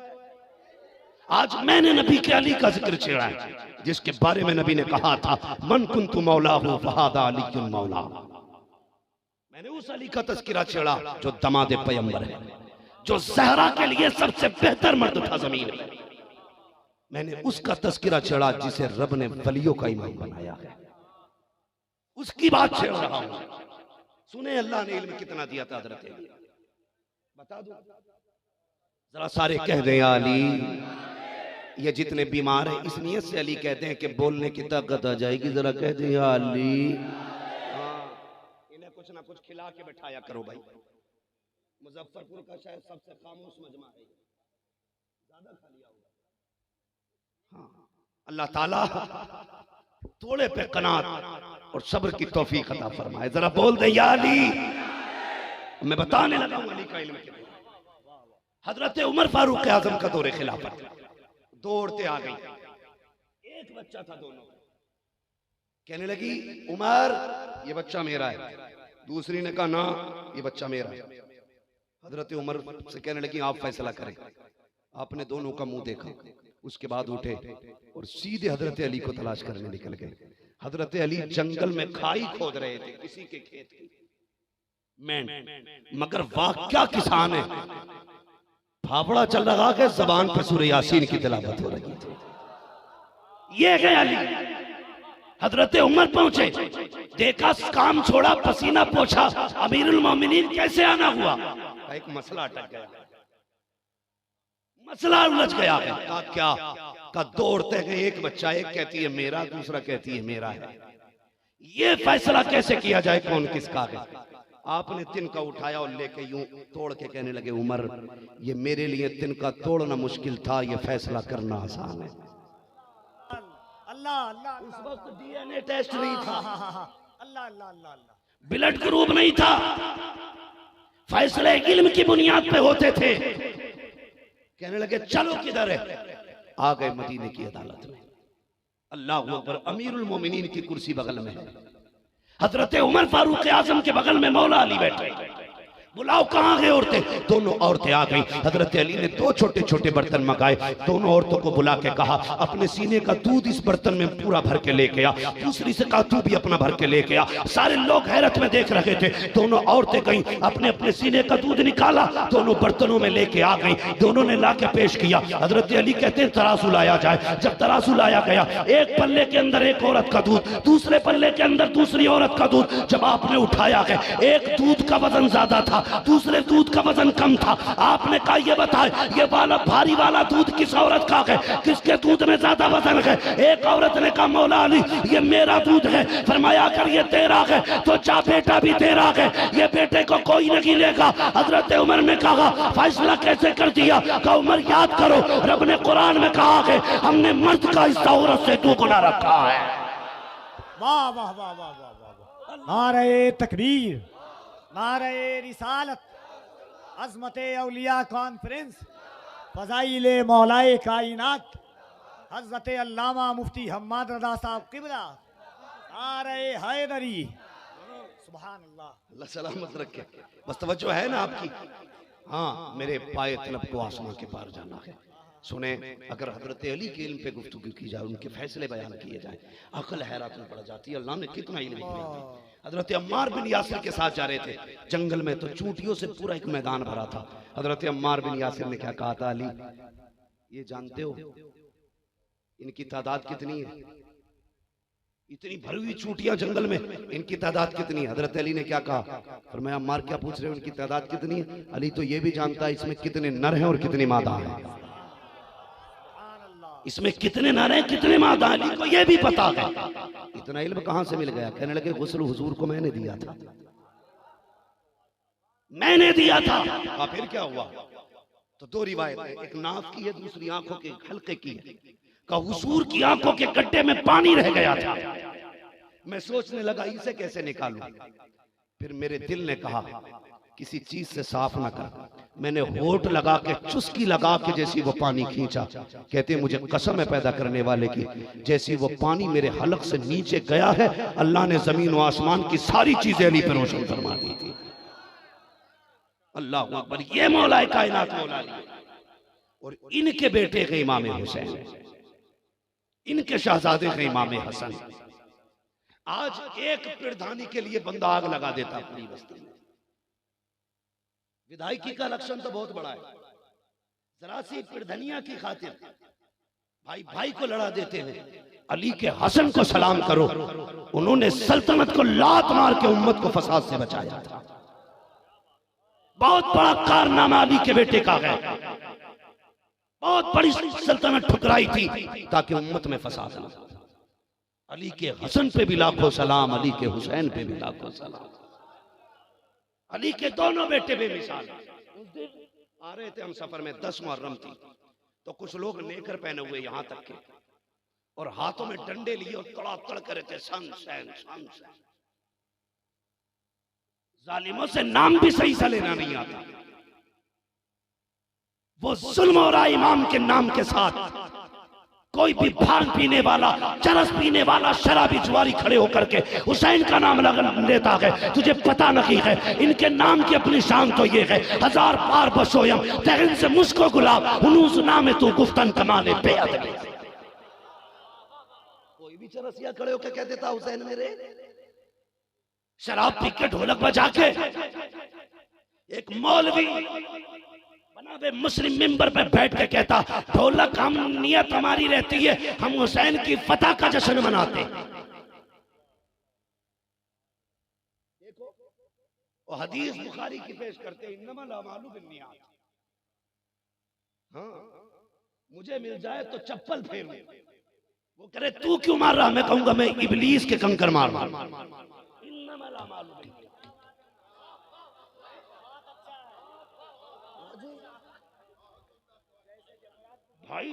आज मैंने नबी के अली का जिक्र छेड़ा है, जिसके बारे में नबी ने कहा था मन कुन्तु मौला हूं फहादा अली मौला। मैंने उस अली का तज़किरा छेड़ा जो दमादे पैगंबर है, जो ज़हरा के लिए सबसे बेहतर मर्द था जमीन में। मैंने उसका तज़किरा छेड़ा जिसे रब ने वलियों का इमाम बनाया है, उसकी बात छेड़ रहा हूं। सुने अल्लाह ने इल्म कितना दिया था हज़रत अली। बता दो जरा, सारे कह दें या अली। ये जितने बीमार हैं इस नियत से अली कहते हैं कि बोलने की ताकत आ जाएगी। जरा कह दें या अली। इन्हें कुछ ना कुछ खिला के बैठाया करो भाई। मुजफ्फरपुर का शायद सबसे खामोश मजमा है, ज्यादा खा लिया होगा। हाँ, अल्लाह ताला थोड़े पे कनात और सब्र की तौफीक अता फरमाए। जरा बोल दे या अली। मैं बताने लगा हूं अली का इल्म कितना। हजरत उमर फारूक आजम का दौरे खिलाफत, दौड़ते आ गई। एक बच्चा था, दोनों कहने लगी उमर ये बच्चा मेरा है। दूसरी ने कहा ना ये बच्चा मेरा है। हजरत उमर से कहने लगी आप फैसला करें। आपने दोनों का मुंह देखा, उसके बाद उठे और सीधे हजरत अली को तलाश करने निकल गए। हजरत अली जंगल में खाई खोद रहे थे किसी के खेत की, मगर वाह क्या किसान है। फाफड़ा चल रहा है, जबान पर सूरह यासीन की तिलावत हो रही थी। ये गए अली। हजरत उमर पहुंचे, देखा काम छोड़ा, पसीना पोछा, अमीरुल मोमिनीन कैसे आना हुआ। एक मसला अटक गया, मसला उलझ गया है। क्या का दौड़ते गए, एक बच्चा, एक कहती है मेरा, दूसरा कहती है मेरा है। ये फैसला कैसे किया जाए कौन किसका है। आपने तिनका उठाया और लेके यूं तोड़ के कहने लगे उमर ये मेरे लिए तिनका तोड़ना मुश्किल था, ये फैसला करना आसान है। अल्लाह अल्लाह। उस वक्त डीएनए टेस्ट नहीं था, अल्लाह अल्लाह अल्लाह, ब्लड ग्रुप नहीं था, फैसले इल्म की बुनियाद पे होते थे। कहने लगे चलो किधर है। आ गए मदीने की अदालत में। अल्लाह अकबर। अमीरुल मोमिनीन की कुर्सी बगल में है, हजरत उमर फारूक आजम के बगल में मौला अली बैठे। बुलाओ कहाँ गए औरतें। दोनों औरतें आ गई। हजरत अली ने दो छोटे छोटे बर्तन मंगाए, दोनों औरतों को बुला के कहा अपने सीने का दूध इस बर्तन में पूरा भर के लेके आ। दूसरी से कहा तू भी अपना भर के लेके आ। सारे लोग हैरत में देख रहे थे। दोनों औरतें गई, अपने अपने सीने का दूध निकाला, दोनों बर्तनों में लेके आ गई। दोनों ने ला के पेश किया। हजरत अली कहते हैं तराजू लाया जाए। जब तराजू लाया गया, एक पल्ले के अंदर एक औरत का दूध, दूसरे पल्ले के अंदर दूसरी औरत का दूध। जब आपने उठाया गया, एक दूध का वजन ज्यादा था, दूसरे दूध का वजन कम था। आपने कहा ये बताए ये वाला भारी वाला दूध किस औरत का है, किसके दूध में ज्यादा वजन है। एक औरत ने कहा मौला अली ये मेरा दूध है। फरमाया अगर ये तेरा है तो जा बेटा भी तेरा है, ये बेटे को कोई नहीं लेगा। हजरत उमर ने कहा फैसला कैसे कर दिया। कहा उमर याद करो रब ने कुरान में कहा है हमने मर्द का हिस्सा औरत से दुगना रखा है। वाह वाह वाह वाह वाह। नारे तकबीर, नारे रिसालत, अज़मते औलिया कॉन्फ्रेंस, फ़ज़ाइले मौलाए कायनात, हज़रत अल्लामा मुफ्ती हम्माद रज़ा साहब क़िबला, नारे हैदरी। सुभान अल्लाह। अल्लाह सलामत रखे। बस तवज्जो है ना आपकी। हाँ, मेरे पाए तलब को आसमां के पार जाना है। सुने, अगर हजरत अली के इल्म पे गुफ्तगू की जाए, उनके फैसले बयान किए जाए, अकल हैरात में पड़ जाती है। अल्लाह ने कितना इल्म दिया। हजरत अम्मार बिन यासिर के साथ जा रहे थे जंगल में, तो चूंटियों से पूरा एक मैदान भरा था। हजरत अम्मार बिन यासिर ने क्या कहा था, अली ये जानते हो इनकी तादाद कितनी है। इतनी भरी हुई चूटियां जंगल में, इनकी तादाद कितनी है। हजरत अली ने क्या कहा, फरमाया अम्मार क्या पूछ रहे हो इनकी तादाद कितनी है। अली तो ये भी जानता है इसमें कितने नर हैं और कितनी मादा है। इसमें कितने नारे कितने मादा अली को यह भी पता है। इतना इल्म कहां से मिल गया? कहने लगे गुस्ल हुजूर को मैंने दिया था, मैंने दिया था। फिर क्या हुआ? तो दो रिवायत है, एक नाक की है, दूसरी आंखों के हल्के की है। का हुजूर की आंखों के गड्ढे में पानी रह गया था। मैं सोचने लगा इसे कैसे निकालूं। फिर मेरे दिल ने कहा किसी चीज से साफ ना कर। मैंने होठ लगा के चुस्की लगा के जैसी वो पानी खींचा, कहते मुझे कसम है पैदा करने वाले की, जैसी वो पानी मेरे हलक से नीचे गया है, अल्लाह ने जमीन और आसमान की सारी चीजें अली पे रोशन फरमा दी थी। अल्लाह अकबर। ये मौलाए कायनात मौला अली और इनके बेटे के इमाम हुसैन, इनके शहजादे के इमाम हसन। आज एक पिरधानी के लिए बंदा आग लगा देता अपनी बस्ती में। विधायकी का लक्षण तो बहुत बड़ा है, जरा सी पिरधनिया की खातिर भाई भाई को लड़ा देते हैं। अली के हसन को सलाम करो, उन्होंने सल्तनत को लात मार के उम्मत को फसाद से बचाया था। बहुत बड़ा कारनामा अली के बेटे का है। बहुत बड़ी सल्तनत ठुकराई थी ताकि उम्मत में फसाद ना। अली के हसन पे भी लाखों सलाम, अली के हुसैन पे भी लाखों सलाम। अली के दोनों बेटे बेमिसाल। उस दिन आ रहे थे हम सफर में, 10 मुहर्रम थी, तो कुछ लोग नेकर पहने हुए यहां तक के और हाथों में डंडे लिए और तड़ातड़ करे थे, सन सैन सन सैन। जालिमों से नाम भी सही से लेना नहीं आता। वो जुल्म हो रहा इमाम के नाम के साथ। कोई भी भांग पीने वाला, चरस पीने वाला, शराबी जुआरी खड़े होकर के हुसैन का नाम लेता है, तुझे पता नहीं है इनके नाम की अपनी शान तो ये है, 1000 बार बशोयम तहन से मुस्को गुलाब हुनूस नाम तू गुफ्तन कमाने पे। कोई भी चरसिया खड़े होकर कह देता हुसैन मेरे। शराब पी के ढोलक बजा के एक मौलवी बनाबे मुस्लिम मिंबर पे बैठ के कहता ढोलक हम नियत हमारी रहती है, हम हुसैन की फतह का जश्न मनाते। देखो वो हदीस बुखारी की पेश करते हैं, इन्नमल अमालु बिन्नियात। हाँ, मुझे मिल जाए तो चप्पल फेरूं। वो करे तू क्यों मार रहा? मैं कहूंगा मैं इब्लीस के कंकर मार रहा। इन्नमल अमालु बिन्नियात। भाई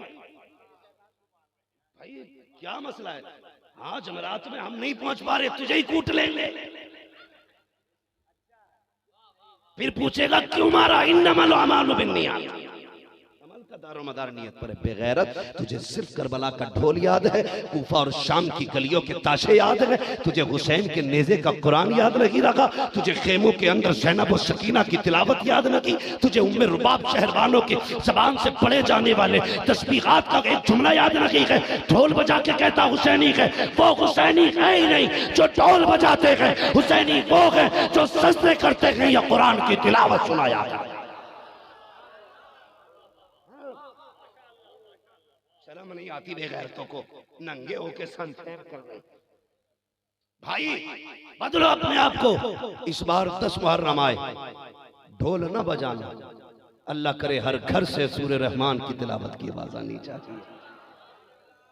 भाई क्या मसला है? हाँ, जमरात में हम नहीं पहुंच पा रहे, तुझे ही कूट लेंगे। फिर पूछेगा क्यों मारा? इन्नमल अमालु बिन्नियात। अमल का दारोमदार नियत पर है। बेगैरत, तुझे सिर्फ करबला का ढोल याद है, कूफा और शाम की गलियों के ताशे याद है, तुझे हुसैन के नेज़े का कुरान याद नहीं रखा, तुझे खेमों के अंदर ज़ैनब और सकीना की तिलावत याद न की, तुझे उम्मे रुबाब शहरवानों के ज़बान से पढ़े जाने वाले तस्बीहात का एक जुमला याद नहीं है। ढोल बजा के कहता हुसैनी है, वो हुसैनी है ही नहीं जो ढोल बजाते हैं, हुसैनी वो है जो सजदे करते हैं या कुरान की तिलावत सुनाया है। शर्म नहीं आती बेगैरतों को, नंगे होके सन सैर कर रहे। भाई बदलो अपने आप को। इस बार 10 मुहर्रम आए, ढोल न बजाना। अल्लाह करे हर घर से सूरे रहमान की तिलावत की आवाज आनी चाहिए,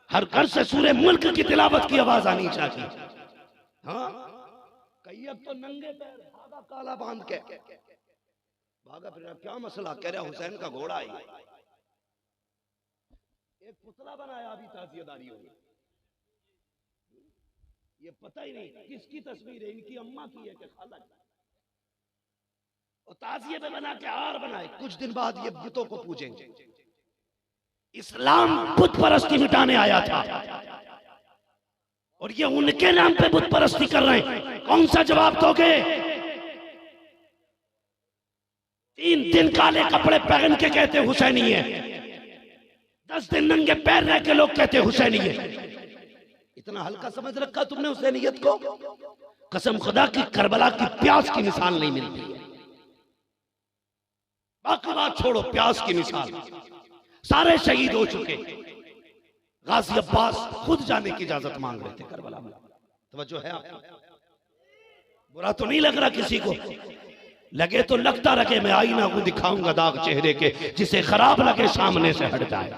हर घर से सूरे मुल्क की तिलावत की आवाज आनी चाहिए। हाँ, कई अब तो नंगे पैर भागा काला बांध के भागा फिर। क्या मसला? कह रहा हुसैन का घोड़ा है। एक पुतला बनाया अभी ताजियेदारियों ने, ये पता ही नहीं किसकी तस्वीर है, इनकी अम्मा की है कि खाला की। और ताजिये पे बना के हार बनाए। कुछ दिन बाद ये बुतों को पूजेंगे। इस्लाम बुत परस्ती मिटाने आया था और ये उनके नाम पे बुत परस्ती कर रहे हैं। कौन सा जवाब दोगे? 3 दिन काले कपड़े पहन के कहते हुसैनी है, 10 दिन नंगे पैर रह के लोग कहते हुसैनी है। इतना हल्का समझ रखा तुमने हुसैनियत को? कसम खुदा की करबला की प्यास की मिसाल नहीं मिलती है। बाकी बात छोड़ो, प्यास की मिसाल। सारे शहीद हो चुके। गाजी अब्बास खुद जाने की इजाजत मांग रहे थे करबला में। तवज्जो है आपको? बुरा तो नहीं लग रहा किसी को? लगे तो लगता रहे, मैं आईना को दिखाऊंगा दाग चेहरे के, जिसे खराब लगे सामने से हट जाए।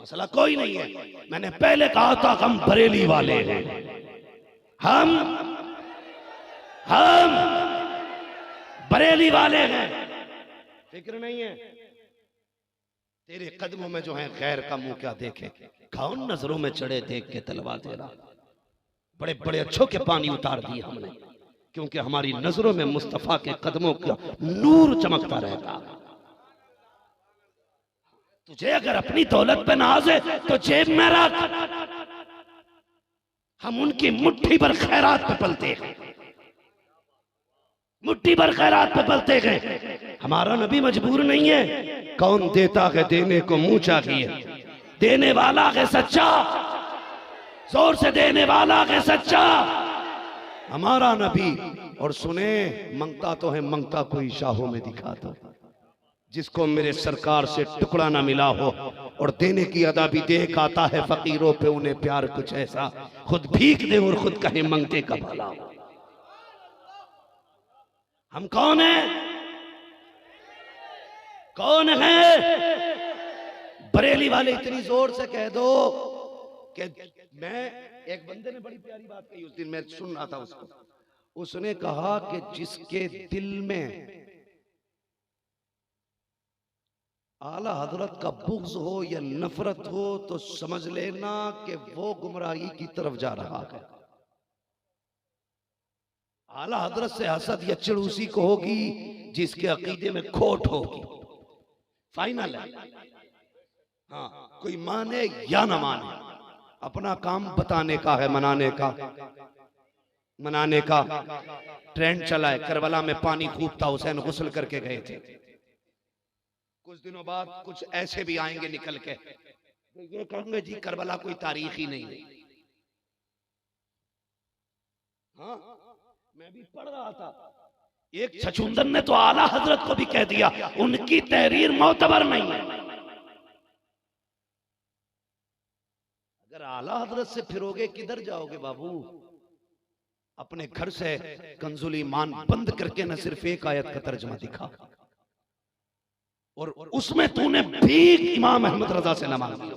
मसला कोई नहीं है। मैंने पहले कहा था हम बरेली वाले हैं, हम बरेली वाले हैं, फिक्र नहीं है। तेरे कदमों में जो है गैर का मुंह क्या देखे, कौन नजरों में चढ़े देख के तलवा तेरा। बड़े बड़े अच्छों के पानी उतार दिए हमने, क्योंकि हमारी नजरों में मुस्तफा के कदमों का नूर चमकता रहता। तुझे अगर अपनी दौलत पे नाज है तो जेब में रख, हम उनकी मुट्ठी भर खैरात पे पलते हैं, मुट्ठी भर खैरात पे पलते हैं। हमारा नबी मजबूर नहीं है। कौन देता है देने को मुंह चाहिए, देने वाला है सच्चा, जोर से देने वाला है सच्चा हमारा नबी। और सुने, मंगता तो है, मंगता कोई शाहों में दिखा दो, जिसको मेरे सरकार से टुकड़ा ना मिला हो, और देने की अदा भी देख आता है फकीरों पे उन्हें प्यार कुछ ऐसा, खुद भीख दे और खुद कहे मंगते का भला। हम कौन है, कौन है? बरेली वाले इतनी जोर से कह दो कि मैं, एक बंदे ने बड़ी प्यारी बात कही उस दिन, मैं सुन रहा था उसको। उसने कहा कि जिसके दिल में आला हजरत का बुग़्ज़ हो या नफरत हो तो समझ लेना कि वो गुमराही की तरफ जा रहा है। आला हजरत से हसद या चिढ़ उसी को होगी जिसके अकीदे में खोट होगी। फाइनल है। हाँ, कोई माने या ना माने, अपना काम बताने का है, मनाने का, मनाने का। ट्रेंड चला है, करबला में पानी खूब था, हुसैन गुस्ल करके गए थे। कुछ दिनों बाद कुछ ऐसे भी आएंगे निकल के, ये कहेंगे जी करबला कोई तारीख ही नहीं है। हाँ, मैं भी पढ़ रहा था, एक छछूंदर ने तो आला हजरत को भी कह दिया उनकी तहरीर मोतबर नहीं है। अगर आला हजरत से फिरोगे किधर जाओगे बाबू? अपने घर से कंजुल ईमान बंद करके न सिर्फ एक आयत का तर्जुमा दिखा, और उसमें तूने भीख इमाम अहमद रजा से न मांगी,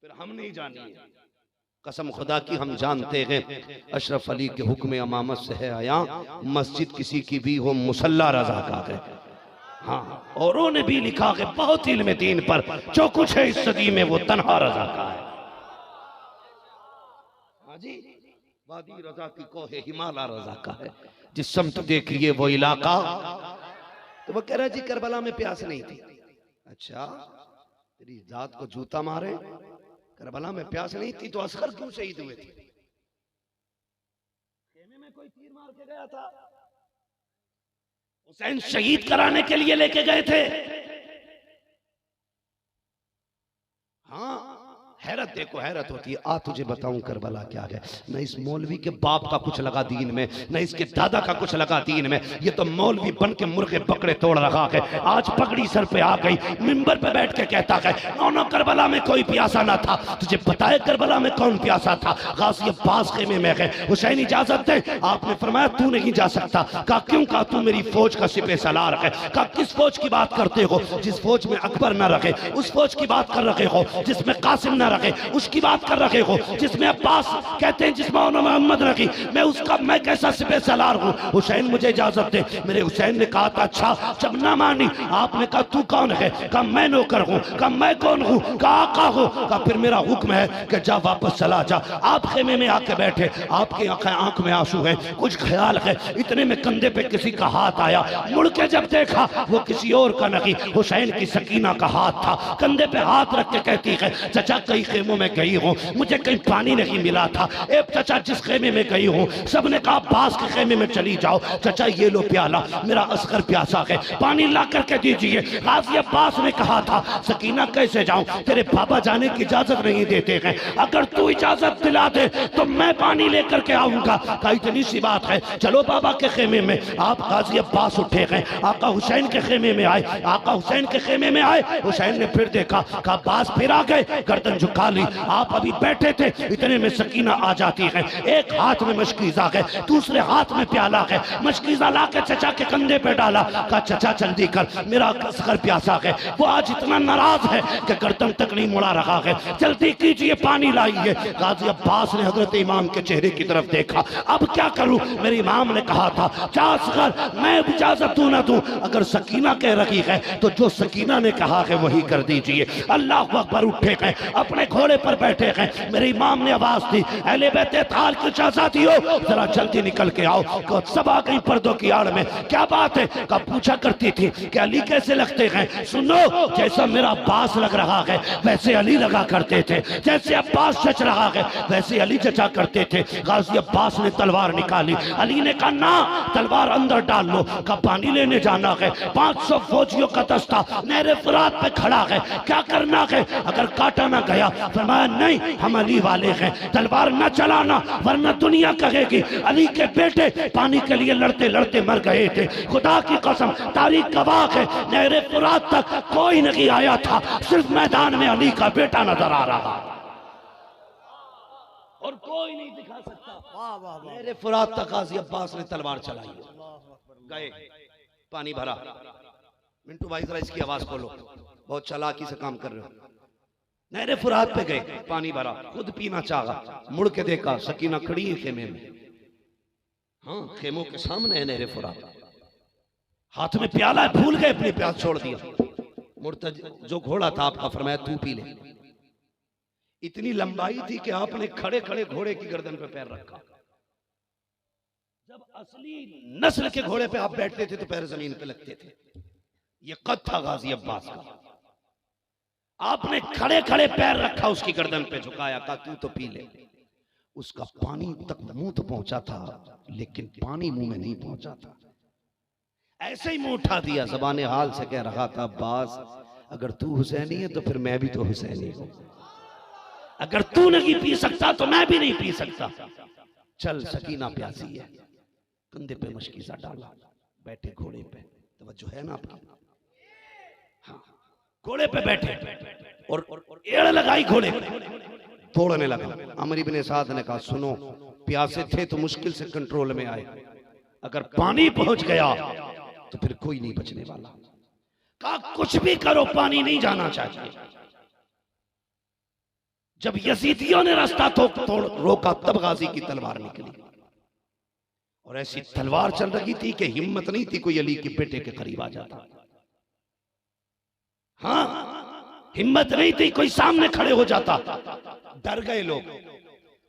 फिर हम नहीं जानिए। कसम खुदा की हम जानते हैं अशरफ अली के हुक्म अमामत से है आया, मस्जिद किसी की भी हो मुसल्ला रजा का है। हाँ, औरों ने भी लिखा है बहुत इल्म दीन पर, जो कुछ है इस सदी में वो तन्हा रजा का है। हाँ जी, वादी रजा की कोहे हिमालय रजा का है, जिस समत देखिए वो इलाका। तो वो कह रहा जी करबला में प्यास नहीं थी। अच्छा, तेरी जात को जूता मारे, करबला में प्यास नहीं थी तो असगर क्यों शहीद हुए थे? खेमे में कोई तीर मार के गया था, हुसैन शहीद कराने के लिए लेके गए थे। हाँ, हैरत देखो, हैरत होती है। आ तुझे बताऊं करबला क्या है। न इस मौलवी के बाप का कुछ लगा दीन में, न इसके दादा का कुछ लगा दीन में। ये तो मौलवी बन के मुर्गे बकरे तोड़ रहा है। आज पगड़ी सर पे आ गई, मिंबर पे बैठ के कहता है नो करबला में कोई प्यासा ना था। तुझे बताए करबला में कौन प्यासा था? गाजी अब्बास खेमे में है। हुसैन इजाजत दे। आपने फरमाया तू नहीं जा सकता। कहा क्यों? कहा तू मेरी फौज का सिपह सलार है। कहा किस फौज की बात करते हो? जिस फौज में अकबर न रखे, उस फौज की बात कर रहे हो। जिसमें कासिम न रखे, उसकी बात कर रहे हो। जिसमें अब्बास कहते हैं, जिसमें मोहम्मद रखी, मैं उसका, मैं कैसा सिपह सलार हूं? हुसैन मुझे इजाजत दे। मेरे हुसैन ने कहा था अच्छा, जब ना मानी आपने कहा तू कौन है? कहा मैं नौकर हूं। कहा मैं कौन हूं? कहा आका हो। कहा फिर मेरा हुक्म है कि जा वापस चला जा। आप खेमे में आके बैठे, आपकी आंख में आंसू है, कुछ ख्याल है। इतने में कंधे पे किसी का हाथ आया, मुड़ के जब देखा वो किसी और का नहीं, हुसैन की सकीना का हाथ था। कंधे पे हाथ रख के कहती है चचा कई खेमों में गई हूँ, मुझे कहीं पानी नहीं मिला था। ए चचा जिस खेमे में गई हूँ सबने कहा बास के खेमे में चली जाओ। चचा ये लो प्याला, मेरा असगर प्यासा है, पानी ला करके दीजिए। गाजी अब्बास ने कहा था सकीना कैसे जाऊं, तेरे बाबा जाने की इजाजत नहीं देते हैं, अगर तू इजाजत दिला दे तो मैं पानी लेकर के आऊंगा। कहा इतनी सी बात है, चलो बाबा के खेमे में। आप गाजी अब्बास उठे हैं, आका हुसैन के खेमे में आए। आका हुसैन के खेमे में आए, हुसैन ने फिर देखा, कहा बास फिर आ गए, गर्दन झुका ली। ली। आप अभी बैठे थे, इतने में सकीना आ जाती है, एक हाथ में मशकीज़ा है, दूसरे हाथ में प्याला है। मशकीज़ा ला के चचा के कंधे पे डाला, कहा चचा जल्दी कर, मेरा असगर प्यासा है। वो आज इतना नाराज है कि गर्दन तक नहीं मुड़ा रहा है। जल्दी कीजिए, पानी लाइए। गाजी अब्बास ने हजरत इमाम के चेहरे की तरफ देखा, अब क्या करूं? मेरे इमाम ने कहा था जा असगर, मैं इजाजत दूं ना दूं, अगर सकीना कह रही है तो जो सकीना ने कहा है वही कर दीजिए। अल्लाह अकबर। उठे हैं, अपने घोड़े पर बैठे हैं। मेरे इमाम ने आवाज दी, अहले बैते ताल की शहजादियों, जरा जल्दी निकल के आओ। सब आ गई पर्दों की आड़ में। क्या बात है? का पूछा करती थी कि अली कैसे लगते हैं। सुनो, जैसा मेरा अब्बास लग रहा है वैसे अली लगा करते थे, जैसे अब्बास जच रहा है वैसे अली जचा करते थे। गाजी अब्बास ने तलवार निकाली। अली ने कहा ना, तलवार अंदर डाल लो। का पानी लेने जाना है, 500 फौजियों का दस्ता नहरे फुरात पे खड़ा है, क्या करना है? अगर काटा ना गया, फरमाया नहीं, हम अली वाले हैं, तलवार न चलाना वरना दुनिया कहेगी अली के बेटे पानी के लिए लड़ते लड़ते मर गए थे। खुदा की कसम, तारीख गवाह है, नहरे फुरात तक कोई नहीं आया था, सिर्फ मैदान में अली का बेटा नजर आ रहा और कोई नहीं दिखा सकता। वाह वाह वाह। नहरे फुरात तक गाजी अब्बास ने तलवार चलाई, गए, पानी भरा। मिंटू भाई जरा इसकी आवाज खोलो, बहुत चालाकी से काम कर रहे हो। नहरे फुरात पे गए, पानी भरा, खुद पीना चाहा, मुड़ के देखा सकीना खड़ी है खेमे में। हाँ, खेमों के सामने है नहरे फुरात, हाथ में प्याला है, भूल गए अपनी प्यास छोड़ दिया। मुर्तज जो घोड़ा था आपका, फरमाया तू पी ले। इतनी लंबाई थी कि आपने खड़े खड़े घोड़े की गर्दन पे पैर रखा। जब असली नस्ल के घोड़े पे आप बैठते थे तो पैर जमीन पे लगते थे। ये कद था गाजी अब्बास का। आपने खड़े खड़े पैर रखा, उसकी गर्दन पे झुकाया, कहा तू तो पी ले। उसका पानी तक मुंह तो पहुंचा था, लेकिन पानी मुंह में नहीं पहुंचा था। ऐसे ही मुंह उठा दिया, ज़बाने हाल से कह रहा था अब्बास, अगर तू हुसैनी है तो फिर मैं भी तो हुसैनी हूं। अगर तू नहीं पी सकता तो मैं भी नहीं पी सकता। चल, सकीना प्यासी है। कंधे पे मशकीज़ा डाला, बैठे घोड़े पे। तवज्जो है ना आपकी? हाँ, घोड़े पे बैठे और एड़ लगाई घोड़े पे, तोड़ने लगा। अमर इब्ने साद ने कहा सुनो, प्यासे थे तो मुश्किल से कंट्रोल में आए, अगर पानी पहुंच गया तो फिर कोई नहीं बचने वाला। कहा कुछ भी करो, पानी नहीं जाना चाहिए। जब यजीदियों ने रास्ता तोड़ रोका, तब गाजी की तलवार निकली, और ऐसी तलवार चल रही थी कि हिम्मत नहीं थी कोई अली के बेटे के करीब आ जाता। हाँ, हिम्मत नहीं थी कोई सामने खड़े हो जाता। डर गए लोग,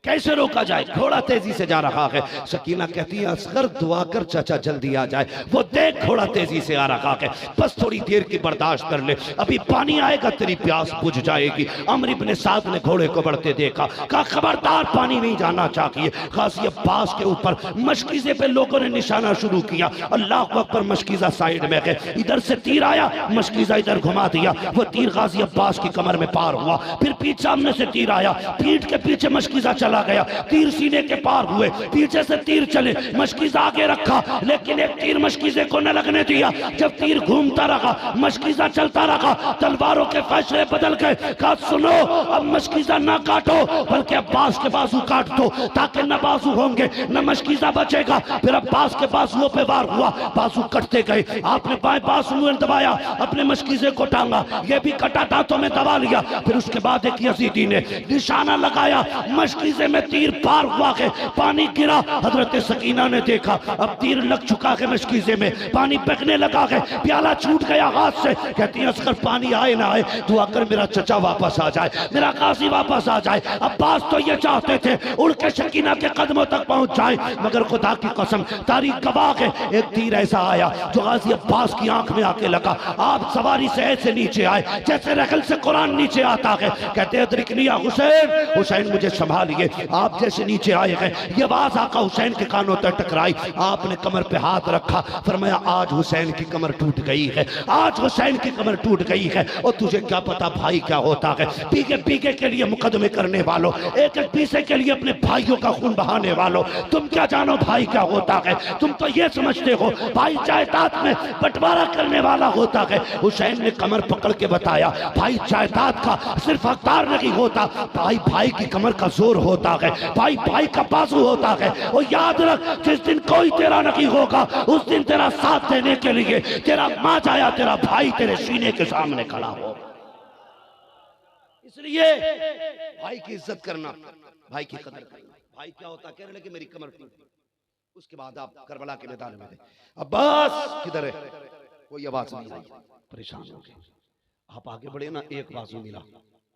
कैसे रोका जाए? घोड़ा तेजी से जा रहा है। सकीना कहती है असगर दुआ कर चाचा जल्दी आ जाए। वो देख घोड़ा तेजी से आ रहा है, बस थोड़ी देर की बर्दाश्त कर ले, अभी पानी आएगा तेरी प्यास बुझ जाएगी। अमर इब्ने साद ने घोड़े को बढ़ते देखा, कहा खबरदार पानी नहीं जाना चाहिए। गाजी अब्बास के ऊपर मशकीज़े पे लोगों ने निशाना शुरू किया। अल्लाह अकबर, मशकीज़ा साइड में है, इधर से तीर आया, मशकीज़ा इधर घुमा दिया, वो तीर गाजी अब्बास की कमर में पार हुआ। फिर पीछे सामने से तीर आया, पीठ के पीछे मशकीज़ा चला गया, तीर सीने के पार हुए, पीछे से तीर चले, मशकीज़ा आगे रखा, लेकिन एक तीर मशकीज़े को न लगने दिया। जब तीर घूमता रहा, मशकीज़ा चलता रहा, तलवारों के फैसले बदल गए। कहा सुनो, अब मशकीज़ा ना काटो, बल्कि अब्बास के बाजू काट दो, ताकि न बाजू होंगे न मशकीज़ा बचेगा। फिर अब्बास के बाजुओं पे वार हुआ, बाजू कटते गए। आपने बाएं बाजू में दबाया, अपने मशकीज़े को टांगा, ये भी कटा, दांतों में दबा लिया। फिर उसके बाद एक यजीदी ने निशाना लगाया, मशकीज़े में तीर पार हुआ है, पानी गिरा। हजरत सकीना ने देखा अब तीर लग चुका है मशकीज़े में, पानी बहने लगा है, प्याला छूट गया हाथ से। कहती है असगर पानी आए ना आए, दुआ कर मेरा चचा वापस आ जाए, मेरा गाजी वापस आ जाए। अब्बास तो ये चाहते थे उड़ के सकीना के कदमों तक पहुंच जाए, मगर खुदा की कसम, तारीख गवाह है, एक तीर ऐसा आया जो गाजी अब्बास की आंख में आके लगा। आप सवारी से ऐसे नीचे आए जैसे रखल से कुरान नीचे आता है। कहते अदरिकनी या हुसैन, हुसैन मुझे संभालिए। आप जैसे नीचे आए हैं, ये आवाज आका हुसैन के कानों तक टकराई। आपने कमर पे हाथ रखा, फरमाया आज हुसैन की कमर टूट गई है, आज हुसैन की कमर टूट गई है। और तुझे क्या पता भाई क्या होता है? पीके पीके के लिए मुकदमे करने वालों, एक एक पीसे के लिए अपने भाइयों का खून बहाने वालों, तुम क्या जानो भाई क्या होता है? तुम तो ये समझते हो भाई जायदाद में बंटवारा करने वाला होता है। हुसैन ने कमर पकड़ के बताया, भाई जायदाद का सिर्फ हकदार नहीं होता, भाई भाई की कमर का जोर होता है, भाई भाई का बाजू होता है। और याद रख, जिस दिन कोई तेरा नहीं होगा उस दिन तेरा साथ देने के लिए तेरा माँ जाया, तेरा भाई तेरे सीने के सामने खड़ा हो। इसलिए भाई की इज्जत करना, भाई की कदर करना। भाई क्या होता? कहने लगे मेरी कमर टूटी। उसके बाद आप करबला के मैदान में थे, अब्बास किधर है? कोई आवाज नहीं आई, परेशान हो गए। आप आगे बढ़े ना, एक बाजू मिला,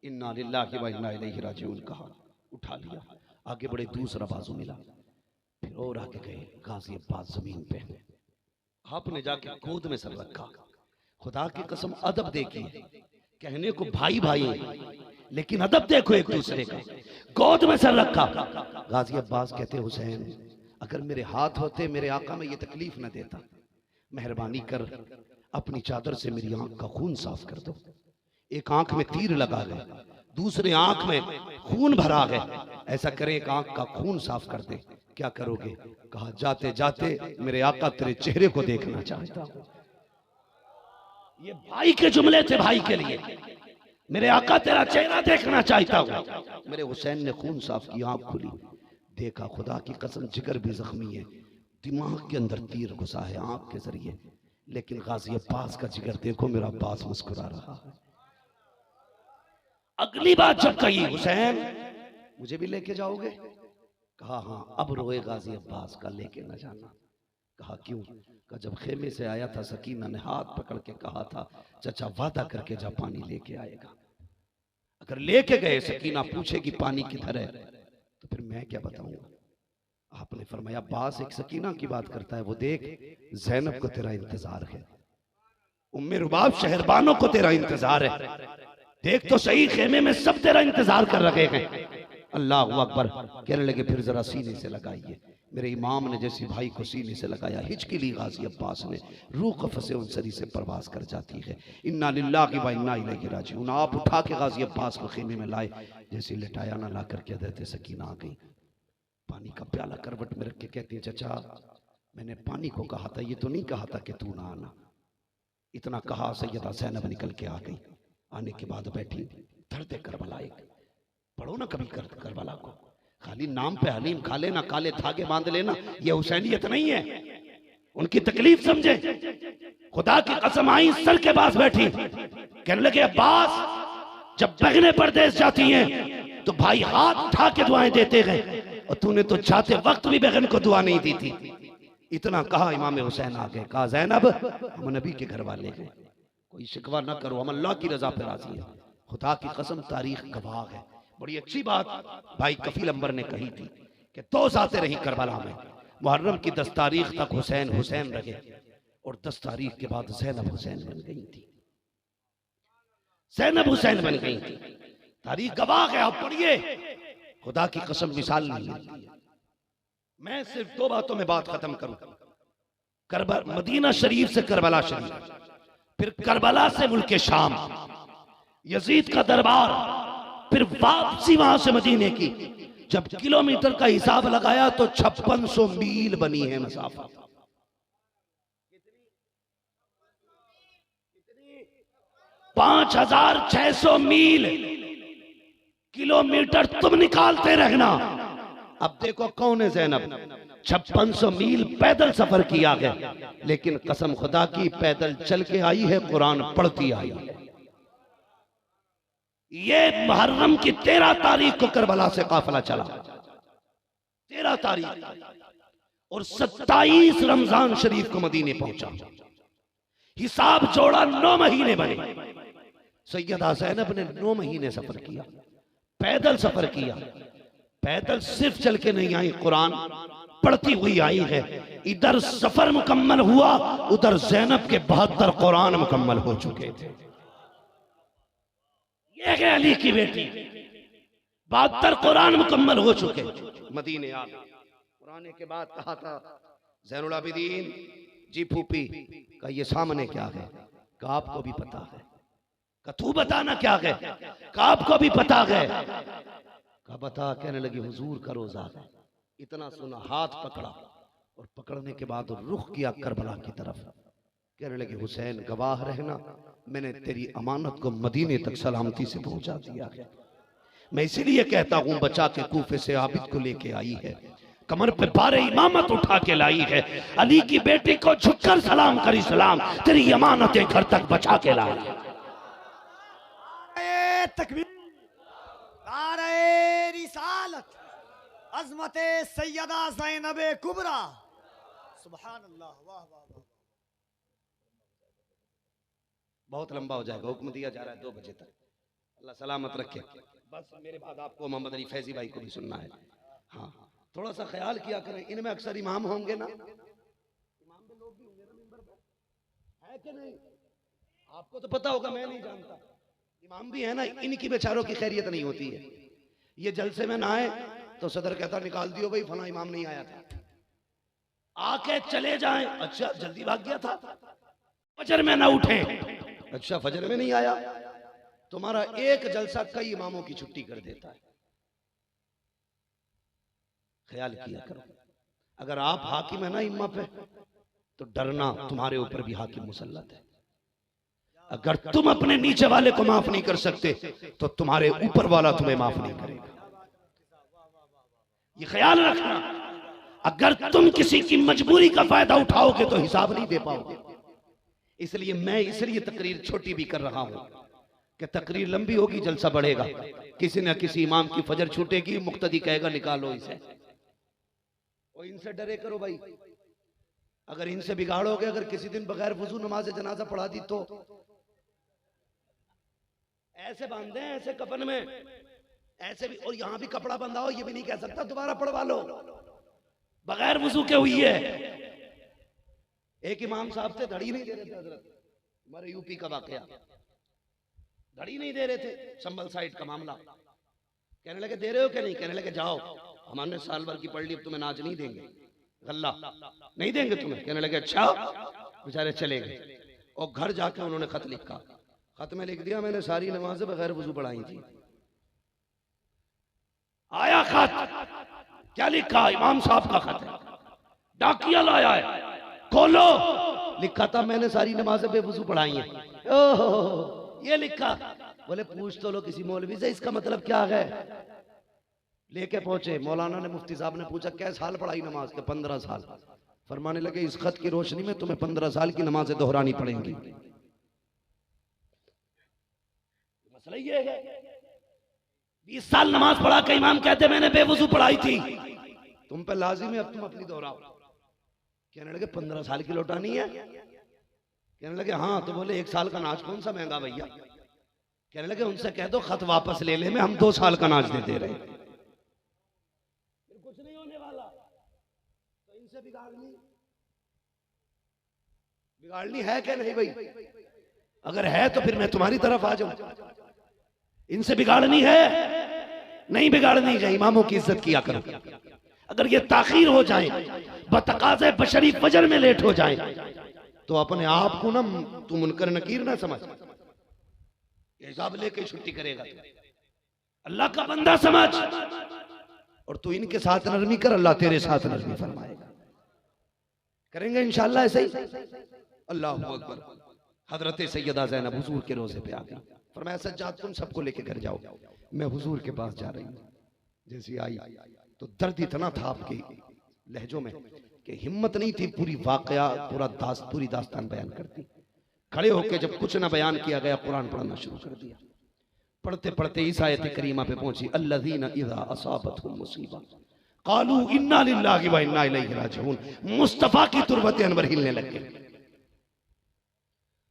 इन्ना लिल्लाहि व इन्ना इलैहि राजिऊन कहा, उठा लिया। आगे बढ़े, दूसरा बाजू मिला, फिर और आगे गए, गाजी अब्बास जमीन पे। आपने जाके गोद में सर रखा। खुदा की कसम अदब देखिए, कहने को भाई भाई लेकिन अदब देखो एक दूसरे का। गोद में सर रखा। गाजी अब्बास कहते, हुसैन अगर मेरे हाथ होते मेरे आका में ये तकलीफ न देता, मेहरबानी कर अपनी चादर से मेरी आंख का खून साफ कर दो। एक आंख में तीर लगा गए, दूसरे आंख में खून भरा गए, ऐसा करे एक आंख का खून साफ कर दे। क्या करोगे? कहा जाते जाते मेरे आका तेरे चेहरे को देखना चाहता हूं। ये भाई के जुमले थे, भाई के लिए, मेरे आका तेरा चेहरा देखना चाहता हूं। मेरे हुसैन ने खून साफ किया, आंख खुली, देखा खुदा की कसम जिगर भी जख्मी है, दिमाग के अंदर तीर घुसा है आंख के जरिए, लेकिन गाजी अब्बास का जिगर देखो, मेरा अब्बास मुस्कुरा रहा है। अगली बात जब कही, हुसैन मुझे भी लेके जाओगे? कहा हाँ, अब रोए गाजी अब्बास का लेके न जाना। कहा क्यों? कहा जब खेमे से आया था सकीना ने हाथ पकड़ के कहा था चचा वादा करके जा पानी लेके आएगा। अगर लेके गए सकीना पूछेगी पानी किधर है तो फिर मैं क्या बताऊंगा? आपने फरमाया अब्बास एक सकीना की बात करता है, वो देख ज़ैनब को तेरा इंतजार है, उम्मे रुबाब शहरबानों को तेरा इंतजार है, देख तो सही खेमे में सब तेरा इंतजार कर रहे हैं। अल्लाह अकबर। कहने लगे फिर जरा सीने से लगाइए। मेरे इमाम ने जैसे भाई को सीने से लगाया, हिचकी ली गाजी अब्बास ने, रूह कफ़स उनसरी से परवास कर जाती है। इन्ना लिल्लाहि व इन्ना इलैहि राजिऊन। आप उठा के गाजी अब्बास को खेमे में लाए, जैसे लिटाया ना ला करके हज़रत सकीना आ गई, पानी का प्याला करवट में रख के कहती है चचा मैंने पानी को कहा था, ये तो नहीं कहा था कि तू ना आना। इतना कहा सैयदा ज़ैनब निकल के आ गई। आने के बाद बैठी, दर्द करबला एक पढ़ो ना कभी करबला को, खाली नाम पे हलीम खा लेना, काले धागे बांध लेना, ये हुसैनियत नहीं है। उनकी तकलीफ समझे। खुदा की कसम आई सर के पास बैठी, कहने लगे अब्बास जब बहनें परदेश जाती हैं तो भाई हाथ उठा के दुआएं देते गए, और तूने तो चाहते वक्त भी बहन को दुआ नहीं दी थी। इतना कहा इमाम हुसैन आ गए, कहा ज़ैनब हम नबी के घर वाले हैं, कोई शिकवा ना करो, हम अल्लाह की रजा पे राजी है। खुदा की कसम तारीख गवाह है। बड़ी अच्छी बात भाई कफील अंबर ने कही थी कि 2 जाते रही करबला में, मुहर्रम की 10 तारीख तक हुसैन हुसैन रहे और 10 तारीख के बाद ज़ैनब हुसैन बन गई थी। ज़ैनब हुसैन बन गई थी, तारीख गवाह है। आप पढ़िए, खुदा की कसम मिसाल नहीं मिलती। मैं सिर्फ 2 बातों में बात खत्म करूं, मदीना शरीफ से करबला शरीफ, फिर करबला से मुल्क शाम, यजीद का दरबार, फिर वापसी वहां से मदीने की। जब किलोमीटर का हिसाब लगाया तो 5600 मील बनी है मसाफा। 5600 मील, किलोमीटर तुम निकालते रहना। अब देखो कौन है ज़ैनब, 5600 मील पैदल सफर किया गया, लेकिन कसम खुदा की पैदल चल के आई है, कुरान पढ़ती आई है। ये मुहर्रम की 13 तारीख को करबला से काफिला चला, 13 तारीख, और 27 रमजान शरीफ को मदीने पहुंचा। हिसाब जोड़ा 9 महीने बने। सैयदा ज़ैनब ने 9 महीने सफर किया, पैदल सफर किया। पैदल सिर्फ चल के नहीं आई, कुरान पढ़ती हुई आई है। इधर सफर मुकम्मल हुआ, उधर ज़ैनब के 72 कुरान मुकम्मल हो चुके थे। ये है अली की बेटी, 72 कुरान मुकम्मल हो चुके, मदीने आ गए। कुरान के बाद कहा था ज़ैनुल आबिदीन जी फूफी का ये सामने क्या है, का आपको भी पता है, का तू बताना क्या है, का आपको भी पता है, का बता। कहने लगी हुजूर का रोजा है। इतना सुना, हाथ पकड़ा और पकड़ने के बाद रुख किया करबला की तरफ। कहने लगे हुसैन गवाह रहना, मैंने तेरी अमानत को मदीने तक सलामती से पहुंचा दिया है। मैं इसीलिए कहता हूं बचा के कूफे से आबिद को लेके आई है, कमर पे बारे इमामत उठा के लाई है, अली की बेटी को झुककर सलाम करी सलाम, तेरी अमानतें घर तक बचा के लाई। तकबीर, नारे रिसालत, अज़मते सैयदा ज़ैनबे कुबरा, सुभान अल्लाह, वाह वाह वाह। बहुत लंबा हो जाएगा, हुक्म दिया जा रहा है 2 बजे तक, अल्लाह सलामत रखे। बस मेरे बाद आपको मोहम्मद अली फैजी भाई को भी सुनना है। हाँ, थोड़ा सा ख्याल किया करें, इनमें अक्सर इमाम होंगे ना, इमाम में लोग भी होंगे ना मिंबर पर, है कि नहीं? आपको तो पता होगा, मैं नहीं जानता। इमाम भी है ना, इनकी बेचारों की खैरियत नहीं होती है। ये जलसे में ना आए तो सदर कहता निकाल दियो भाई, फला इमाम नहीं आया था। आके चले जाएं, अच्छा जल्दी भाग गया था, फजर में ना उठे, अच्छा फजर में नहीं आया। तुम्हारा एक जलसा कई इमामों की छुट्टी कर देता है। ख्याल किया करो, अगर आप हाकिम है ना इम्मा पे, तो डरना तुम्हारे ऊपर भी हाकिम मुसल्लत है। अगर तुम अपने नीचे वाले को माफ नहीं कर सकते तो तुम्हारे ऊपर वाला तुम्हें माफ नहीं करेगा। ये ख्याल रखना, अगर तुम किसी की मजबूरी का फायदा उठाओगे तो हिसाब नहीं दे पाओगे। इसलिए मैं तकरीर छोटी भी कर रहा हूं कि तकरीर लंबी होगी, जलसा बढ़ेगा। किसी न किसी इमाम की फजर छूटेगी, मुक्तदी कहेगा निकालो इसे। और इनसे डरे करो भाई, अगर इनसे बिगाड़ोगे, अगर किसी दिन बगैर वजू नमाज जनाजा पढ़ा दी तो ऐसे बांधे हैं, ऐसे कफन में, ऐसे भी, और यहां भी कपड़ा बंधा हो, ये भी नहीं कह सकता दोबारा पढ़वा लो, बगैर वजू के हुई है। एक इमाम साहब थे, धड़ी नहीं दे रहे थे हजरत, हमारे यूपी का वाकया, धड़ी नहीं दे रहे थे, संभल साइड का मामला। कहने लगे दे रहे हो क्या नहीं? कहने लगे जाओ, हमारे साल भर की पढ़ ली, अब तुम्हें नाज नहीं देंगे, गल्ला नहीं देंगे तुम्हें। कहने लगे अच्छा, बेचारे चले गए। और घर जाके उन्होंने खत लिखा, खत में लिख दिया मैंने सारी नमाजें बगैर वजू पढ़ाई थी। आया खत, क्या लिखा? इमाम साहब का खत है, डाकिया लाया है, खोलो, लिखा था मैंने सारी नमाजें बेवजू पढ़ाई हैं। ओह, ये लिखा। बोले पूछ तो लो किसी मौलवी से, इसका मतलब क्या है? लेके पहुंचे, मौलाना ने, मुफ्ती साहब ने पूछा क्या साल पढ़ाई नमाज के? 15 साल। फरमाने लगे इस खत की रोशनी में तुम्हें 15 साल की नमाजें दोहरानी पड़ेंगी। मसला ये है, 20 साल नमाज पढ़ा के इमाम कहते मैंने बेवजू पढ़ाई थी, तुम पे लाजिम है अब तुम अपनी दोहराओ। कहने लगे 15 साल की लौटानी है? कहने लगे हाँ। तो बोले 1 साल का नाच कौन सा महंगा भैया? कहने लगे उनसे कह दो खत वापस ले ले, मैं हम 2 साल का नाच दे रहे हैं, कुछ नहीं होने वाला। तो इनसे बिगाड़नी है क्या नहीं भाई? अगर है तो फिर मैं तुम्हारी तरफ आ जाऊं। इनसे बिगाड़नी है, नहीं बिगाड़नी चाहिए। इमामों की इज्जत किया करो। अगर ये ताखीर हो जाए, बतकाज़े बशरी फजर में लेट हो जाए, तो अपने आप को ना तू मुनकर नकीर ना समझ, हिसाब लेके छुट्टी करेगा, अल्लाह का बंदा समझ। और तू इनके साथ नरमी कर, अल्लाह तेरे साथ नरमी फरमाएगा। करेंगे इंशाअल्लाह ऐसे ही। अल्लाहु अकबर। हजरत सैयदा ज़ैनब हुजूर के रोजे पे आ गई, फरमाया सज्जाद तुम सबको लेके घर जाओ, मैं हुजूर के पास जा रही हूँ। जैसी आई तो दर्द इतना था आपके लहजों में कि हिम्मत नहीं थी पूरी वाकया, पूरी दास्तान बयान करती। खड़े होकर जब कुछ ना बयान किया गया, कुरान पढ़ना शुरू कर दिया। पढ़ते पढ़ते इस आयत करीमा पे पहुंची, अल्लज़ीना इज़ा असाबतहुम मुसीबा क़ालू इन्ना लिल्लाहि व इन्ना इलैहि राजिऊन। मुस्तफा की तुरबत अनवर हिलने लग गई,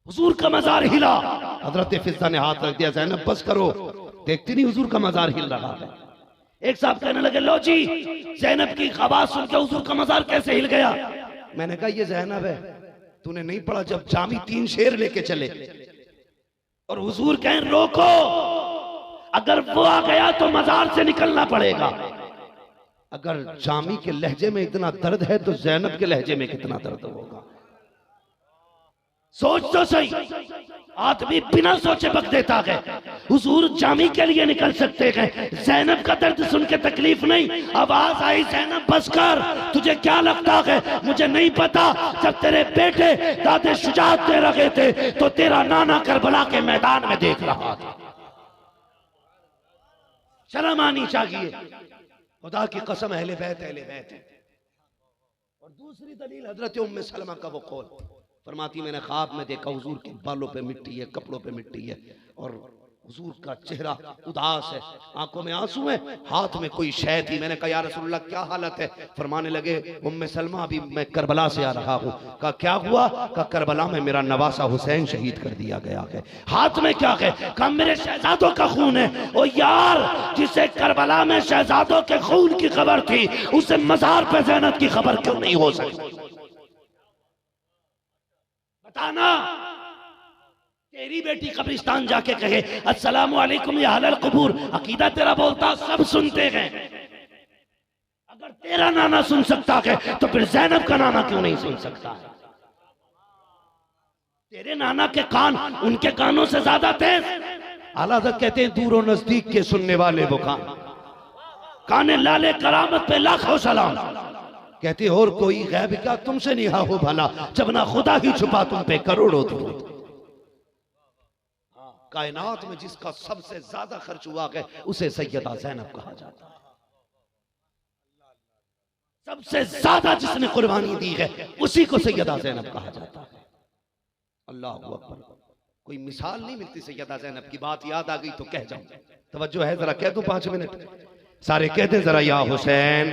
हुजूर का मजार हिला। हजरत फिज़ा ने हाथ रख दिया, ज़ैनब बस करो, देखती नहीं हुजूर का मजार हिल रहा है। एक साहब कहने लगे लो जी, ज़ैनब की आवाज सुन के हुजूर का मजार कैसे हिल गया? मैंने कहा ये ज़ैनब है, तूने नहीं पढ़ा जब जामी 3 शेर लेके चले और हुजूर कहें रोको, अगर वो आ गया तो मजार से निकलना पड़ेगा। अगर जामी के लहजे में इतना दर्द है तो ज़ैनब के लहजे में कितना दर्द होगा। सोच तो सही, आदमी बिना सोचे बक देता है। हुजूर जामी के लिए निकल सकते हैं, ज़ैनब का दर्द सुन के तकलीफ नहीं। आवाज आई, ज़ैनब बस कर, तुझे क्या लगता है मुझे नहीं पता? जब तेरे बेटे दादे शुजात दे रहे थे तो तेरा नाना करबला के मैदान में देख रहा था। शर्म आनी चाहिए। खुदा की कसम अहले बैत है। और दूसरी दलील हजरत उम्मे सलमा का वो कौल, फरमाती मैंने ख्वाब में देखा हुजूर के बालों पे मिट्टी है, कपड़ों पे मिट्टी है और हुजूर का चेहरा उदास है, आंखों में आंसू है, हाथ में कोई शय थी। मैंने कहा या रसूलुल्लाह क्या हालत है? फरमाने लगे उम्मे सलमा अभी मैं करबला से आ रहा हूँ। कहा क्या हुआ? कहा करबला में मेरा नवासा हुसैन शहीद कर दिया गया है। हाथ में क्या है? कहा मेरे शहजादों का खून है। ओ यार, जिसे करबला में शहजादों के खून की खबर थी उसे मजार पे ज़ैनब की खबर क्यों नहीं हो सकती? बताना। तेरी बेटी कब्रिस्तान जाके कहे अस्सलामु अलैकुम या अहलल कुबूर, अकीदा तेरा बोलता सब सुनते हैं। अगर तेरा नाना सुन सकता है तो फिर ज़ैनब का नाना क्यों नहीं सुन सकता है? तेरे नाना के कान उनके कानों से ज्यादा तेज। आला हज़रत कहते हैं दूर और नजदीक के सुनने वाले वो काने लाले करामत पे लाखों सलाम। कहते और कोई गैब क्या तुमसे निहा हो भला, जब ना खुदा ही छुपा तुम पे करोड़ों दुरूद। कायनात में जिसका सबसे ज्यादा खर्च हुआ है उसे सैयदा ज़ैनब कहा जाता है। सबसे ज्यादा जिसने कुर्बानी दी है उसी को सैयदा ज़ैनब कहा जाता है। अल्लाह अकबर। कोई मिसाल नहीं मिलती सैयदा ज़ैनब की। बात याद आ गई तो कह जाऊं, तवज्जो है जरा, कह दूं 5 मिनट सारे कहते जरा या हुसैन।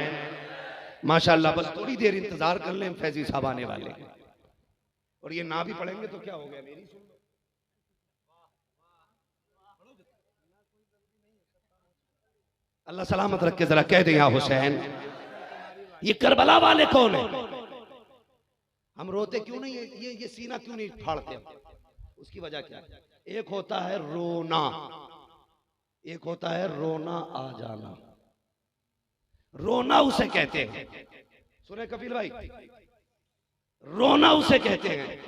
माशाअल्लाह, बस थोड़ी देर इंतजार कर लें, फैजी साहब आने वाले हैं। और ये ना भी पढ़ेंगे तो क्या हो गया, मेरी सुन। अल्लाह सलामत रख के जरा कह दे या हुसैन। ये करबला वाले कौन है? हम रोते क्यों नहीं है? ये सीना क्यों नहीं फाड़ते? उसकी वजह क्या है? एक होता है रोना, एक होता है रोना आ जाना। रोना उसे कहते हैं, सुने कपिल भाई, रोना उसे कहते हैं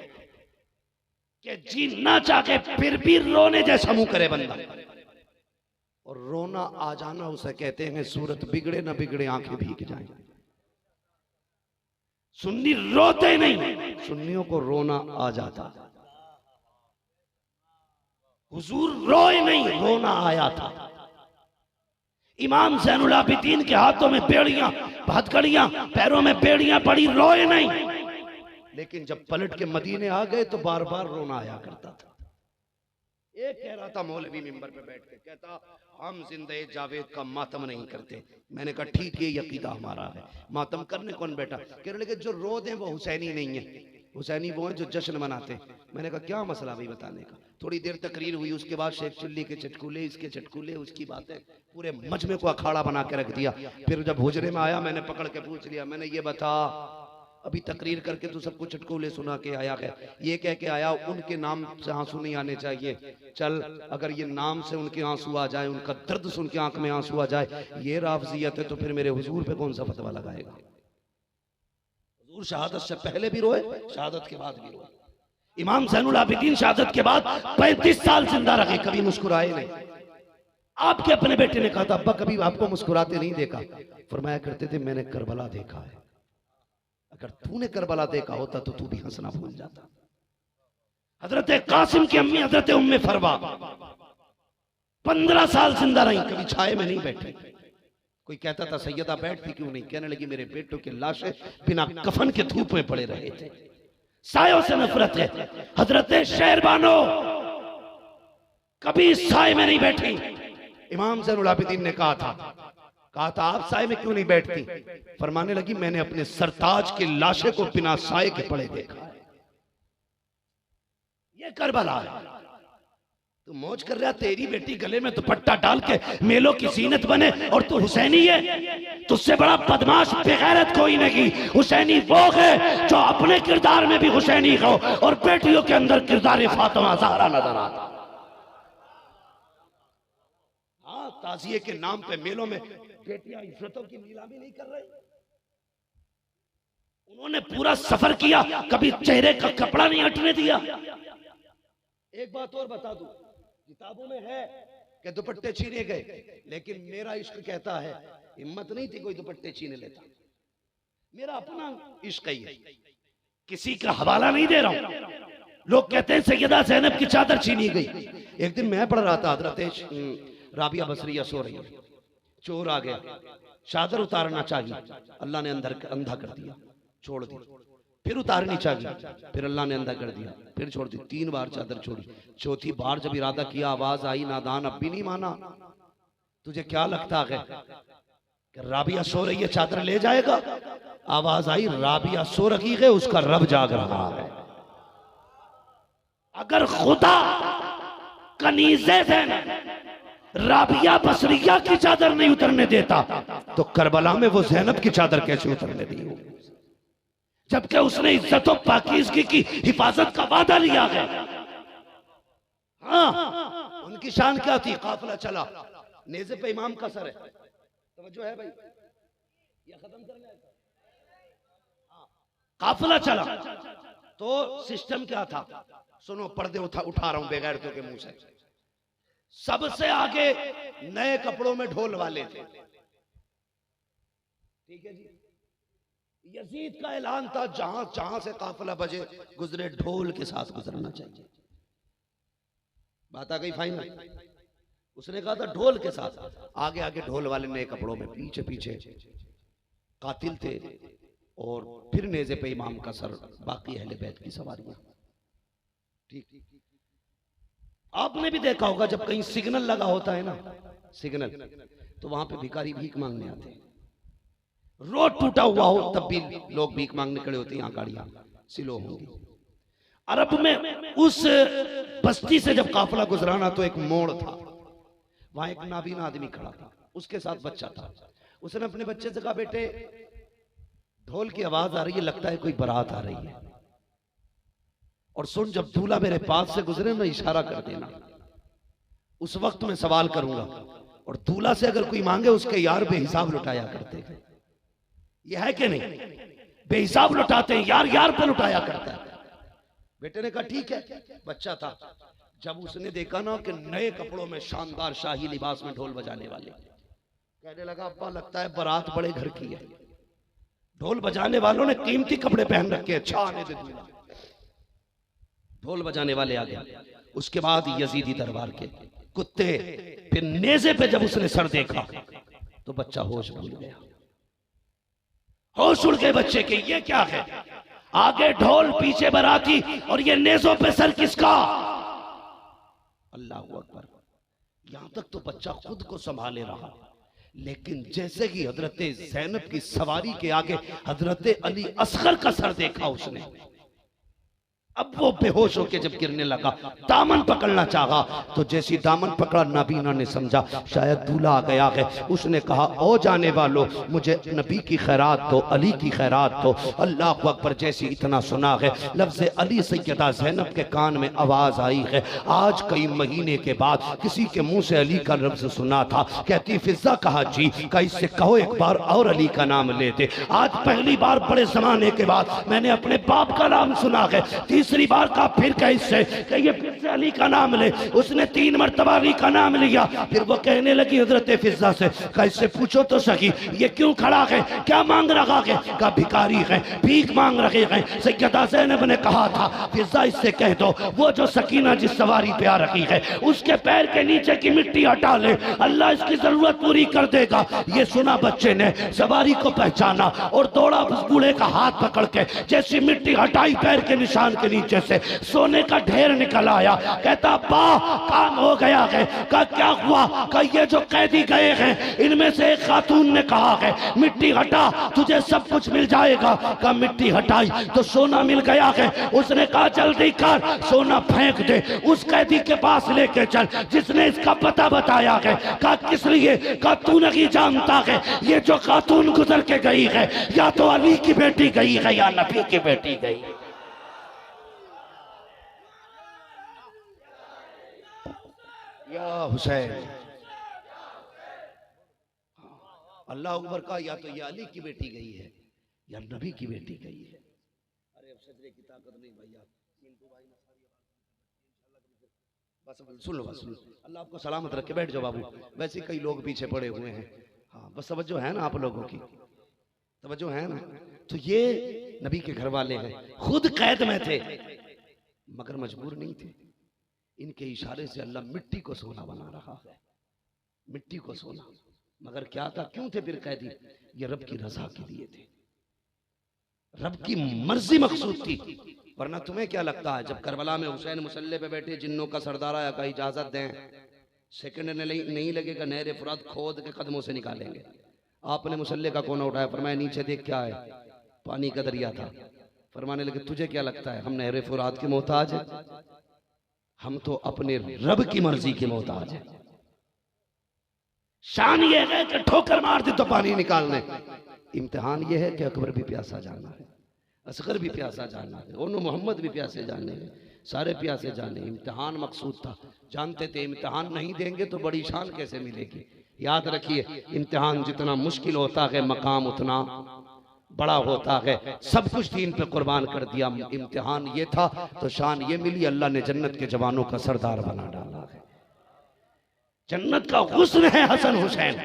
कि जी ना चाहे फिर भी रोने जैसा मुंह करे बंदा। और रोना आ जाना उसे कहते हैं सूरत बिगड़े ना बिगड़े आंखें भीग जाएं। सुन्नी रोते नहीं, सुन्नियों को रोना आ जाता। हुजूर रोए नहीं, रोना आया था। इमाम ज़ैनुल आबिदीन के हाथों में बेड़ियां, हथकड़ियां, पैरों में बेड़ियां पड़ी, रोए नहीं। लेकिन जब पलट के मदीने आ गए तो बार बार रोना आया करता था। एक कह रहा था मौलवी मिंबर पे बैठ के, कहता हम जिंदे जावेद का मातम नहीं करते। मैंने कहा ठीक है, यकीदा हमारा है। मातम करने कौन बैठा? कहने लगे जो रो दे वो हुसैनी नहीं है, हुसैनी वो हैं जो जश्न मनाते। मैंने कहा क्या मसला भाई बताने का। थोड़ी देर तकरीर हुई, उसके बाद शेख चिल्ली के चटकुले, इसके चटकुले, उसकी बातें, पूरे मजमे को अखाड़ा बना के रख दिया। फिर जब हुजरे में आया मैंने पकड़ के पूछ लिया, मैंने ये बता अभी तकरीर करके तो सबको चटकुले सुना के आया है, ये कह के आया उनके नाम से आंसू नहीं आने चाहिए। चल अगर ये नाम से उनके आंसू आ जाए, उनका दर्द सुन के आंख में आंसू आ जाए, ये राफजियत है, तो फिर मेरे हुजूर पे कौन सा फतवा लगाएगा? हुजूर शहादत से पहले भी रोए, शहादत के बाद भी रोए। इमाम ज़ैनुल आबिदीन शहादत के बाद 35 साल जिंदा रहे, कभी मुस्कुराए नहीं। आपके अपने बेटे ने कहा था अब्बा कभी आपको मुस्कुराते नहीं देखा। फरमाया करते थे मैंने करबला देखा है, अगर तूने करबला देखा होता तो तू भी हंसना भूल जाता। हजरत कासिम की अम्मी हजरत उम्मे फरवा 15 साल जिंदा रही, कभी छाए में नहीं बैठी। कोई कहता था सैयदा बैठती क्यों नहीं? कहने लगी मेरे बेटों की लाशें बिना कफन के धूप में पड़े रहे थे, सायों से नफरत है। हजरत शेरबानो कभी साए में नहीं बैठी। इमाम ज़ैनुल आबिदीन ने कहा था आप साए में क्यों नहीं बैठती? फरमाने लगी मैंने अपने सरताज की लाशें को बिना साए के पड़े देखा है। ये करबला है। तू मौज कर रहा, तेरी बेटी गले में दुपट्टा डाल के मेलों की जीनत बने और तू हुसैनी है? तुझसे बड़ा बदमाश बेगैरत कोई नहीं। हुसैनी वो है जो अपने किरदार में भी हुसैनी हो और बेटियों के अंदर किरदार फातिमा ज़हरा नजर आता। ताजिए के नाम पे मेलों में बेटियां इज्जतों की नीलामी नहीं कर रही। उन्होंने पूरा सफर किया, कभी चेहरे का कपड़ा नहीं हटने दिया। एक बात और बता दूं, किताबों में है कि दुपट्टे छीने गए, लेकिन मेरा इश्क कहता है हिम्मत नहीं थी कोई दुपट्टे छीने लेता। मेरा अपना इश्क ही है, किसी का हवाला नहीं दे रहा हूं। लोग कहते हैं सैयदा ज़ैनब की चादर छीनी गई। एक दिन मैं पढ़ रहा था, हजरत राबिया बसरिया सो रही है, चोर आ गया, चादर उतारना चाहिए, अल्लाह ने अंदर अंधा कर दिया, छोड़ दी। फिर उतारनी चाहिए, फिर अल्लाह ने अंधा कर दिया, फिर छोड़ दी। 3 बार चादर छोड़ी। चौथी बार जब इरादा किया, आवाज आई, नादान अब भी नहीं माना। तुझे क्या लगता है कि राबिया सो रही है, चादर ले जाएगा? आवाज आई, राबिया सो रही है, उसका रब जाग रहा है। अगर खुदा कनीज़े ज़ैनब राबिया बसरिया की चादर नहीं उतरने देता तो करबला में वो ज़ैनब की चादर कैसे उतरने दी हो, जबकि उसने इज्जत और पाकीज़गी की हिफाजत का वादा लिया है। हाँ, उनकी शान क्या थी? काफिला चला, नेज़े पे इमाम का सर है, तवज्जो है भाई, या खत्म करना है? काफिला चला तो सिस्टम क्या था? सुनो, पर्दे उठा रहा हूं बेगैरतों के मुंह से। सबसे आगे नए कपड़ों में ढोल वाले थे, ठीक है जी। यजीद का ऐलान था, जहां जहां से काफिला बजे गुजरे, ढोल के साथ गुजरना चाहिए। बात आ गई फाइनल। उसने कहा था ढोल के साथ, आगे आगे ढोल वाले नए कपड़ों में, पीछे पीछे कातिल थे, और फिर नेज़े पे इमाम का सर, बाकी अहले बैत की सवारियां। ठीक, आपने भी देखा होगा जब कहीं सिग्नल लगा होता है ना, सिग्नल, तो वहां पे भिखारी भीख मांगने आते हैं। रोड टूटा हुआ हो तब भी लोग भीख मांगने खड़े होते हैं, यहाँ गाड़ियां स्लो होंगी। अरब में उस बस्ती से जब काफिला गुजराना तो एक मोड़ था, वहां एक नाबीना आदमी खड़ा था, उसके साथ बच्चा था। उसने अपने बच्चे से कहा, बेटे ढोल की आवाज आ रही है, लगता है कोई बारात आ रही है, और सुन, जब दूल्हा मेरे पास से गुजरे ना, इशारा कर देना, उस वक्त मैं सवाल करूंगा, और दूल्हा से अगर कोई मांगे, उसके यार बेहिसाब लुटाया करते हैं। यह है कि नहीं? बेहिसाब लुटाते हैं, यार यार पे लुटाया करता है। बेटे ने कहा ठीक है। बच्चा था, जब उसने देखा ना कि नए कपड़ों में, शानदार शाही लिबास में ढोल बजाने वाले, कहने लगा अब्बा लगता है बारात बड़े घर की है। ढोल बजाने वालों ने कीमती कपड़े पहन रखे, अच्छा आने दे दूल्हा। ढोल बजाने वाले आ गए। उसके बाद यजीदी दरबार के कुत्ते, फिर नेज़े पे जब उसने सर देखा तो बच्चा होश भूल गया। होश उड़ गए बच्चे के, ये क्या है? आगे ढोल, पीछे बाराती, और ये नेज़ों पे सर किसका? अल्लाह अकबर। यहां तक तो बच्चा खुद को संभाले रहा, लेकिन जैसे ही हजरत ज़ैनब की सवारी के आगे हजरत अली असगर का सर देखा उसने, अब वो बेहोश होकर जब गिरने लगा, दामन पकड़ना चाहा, तो जैसी दामन पकड़ा, नाबीना ने समझा शायद दूल्हा आ गया है। उसने कहा, ओ जाने वालों, मुझे नबी की खैरात दो, अली की खैरात दो। अल्लाह अकबर। जैसी इतना सुना है, लफ्ज़ अली सैयदा ज़ैनब के कान में आवाज आई है। आज कई महीने के बाद किसी के मुंह से अली का लफ्ज़ सुना था। कहती फिजा कहा जी, का इससे कहो एक बार और अली का नाम लेते। आज पहली बार बड़े जमाने के बाद मैंने अपने बाप का नाम सुना है। तीसरी बार का फिर कैसे कि ये फिर से अली का नाम ले। उसने 3 मरतबा अली का नाम लिया। फिर वो कहने लगी हजरत फिजा से, कैसे पूछो तो सही, ये क्यों खड़ा है, क्या मांग रहा है? का भिखारी है, भीख मांग रहे हैं। सैयदा ज़ैनब ने कहा था, फिजा इससे कह दो वो जो सकीना जिस सवारी पे आ रही है उसके पैर के नीचे की मिट्टी हटा ले, अल्लाह इसकी जरूरत पूरी कर देगा। ये सुना बच्चे ने, सवारी को पहचाना और दौड़ा उस बूढ़े का हाथ पकड़ के। जैसी मिट्टी हटाई पैर के निशान के नीचे से सोने का ढेर निकल आया। कहता बा काम हो गया है। का क्या हुआ? का ये जो कैदी गए हैं इनमें से एक खातून ने कहा है मिट्टी हटा तुझे सब कुछ मिल जाएगा। का मिट्टी हटाई तो सोना मिल गया है। उसने कहा जल्दी कर, सोना फेंक दे, उस कैदी के पास लेके चल जिसने इसका पता बताया है। का किस लिए? का तू नहीं जानता है ये जो खातून गुजर के गई है या तो अली की बेटी गई है या नबी की बेटी गई। या हुसैन, अल्लाह अकबर का या तो ये अली की बेटी गई है या नबी की बेटी गई है। अरे अब सजरे की ताकत नहीं भैया, बस सुन लो, बस सुन लो। अल्लाह आपको सलामत रखे, बैठ जाओ बाबू। वैसे कई लोग पीछे पड़े हुए हैं। हाँ बस तवज्जो है ना आप लोगों की, तवज्जो है ना। तो ये नबी के घर वाले हैं, खुद कैद में थे मगर मजबूर नहीं थे। इनके इशारे से अल्लाह मिट्टी को सोना बना रहा है, मिट्टी को सोना। मगर क्या था, क्यों थे फिर कैदी? ये रब की रजा के लिए थे, रब की मर्जी मकसूद थी। वरना तुम्हें क्या लगता है जब करबला में हुसैन मुसल्ले पे बैठे, जिन्नों का सरदार आया का इजाजत दें, सेकंड नहीं लगेगा, नहर फुरात खोद के कदमों से निकालेंगे। आपने मुसल्ले का कोना उठाया, फरमाया नीचे देख क्या है, पानी का दरिया था। फरमाने लगे तुझे क्या लगता है हम नहर फुरात के मोहताज हैं? हम तो अपने रब की मर्जी के मोहताज हैं। शान ये है कि ठोकर मार दी तो पानी निकालने। इम्तिहान ये है कि अकबर भी प्यासा जाना है, असगर भी प्यासा जाना है, ओनो मोहम्मद भी प्यासे जाने हैं, सारे प्यासे जाने। इम्तिहान मकसूद था, जानते थे इम्तिहान नहीं देंगे तो बड़ी शान कैसे मिलेगी। याद रखिए इम्तिहान जितना मुश्किल होता है मकाम उतना बड़ा होता है। सब कुछ दीन पे कुर्बान कर दिया, इम्तिहान ये था तो शान ये मिली। अल्लाह ने जन्नत के जवानों का सरदार बना डाला है। जन्नत का हुस्न है हसन हुसैन।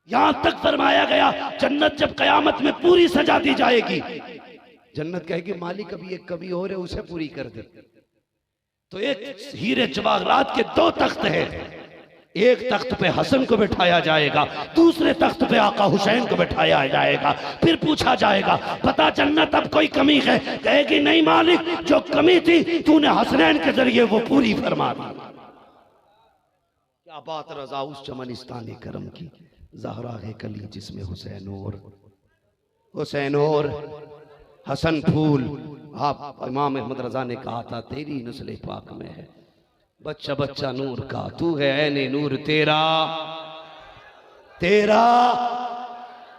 यहां तक फरमाया गया जन्नत जब कयामत में पूरी सजा दी जाएगी, जन्नत कहेगी मालिक अभी एक कमी हो रही उसे पूरी कर दे। तो एक हीरे जवाहरात के दो तख्त हैं, एक तख्त पे हसन को बिठाया जाएगा, दूसरे तख्त पे आका हुसैन को बिठाया जाएगा। फिर पूछा जाएगा पता जन्नत अब कोई कमी है? कहेगी नहीं मालिक, जो कमी थी तूने हसनैन के जरिए वो पूरी फरमा दी। क्या बात रजा उस चमनिस्तान करम की, ज़हरा है कली जिसमें हुसैन और हसन फूल। आप इमाम अहमद रजा ने कहा था तेरी नस्ल पाक में है बच्चा बच्चा नूर का, तू है ऐने नूर तेरा तेरा।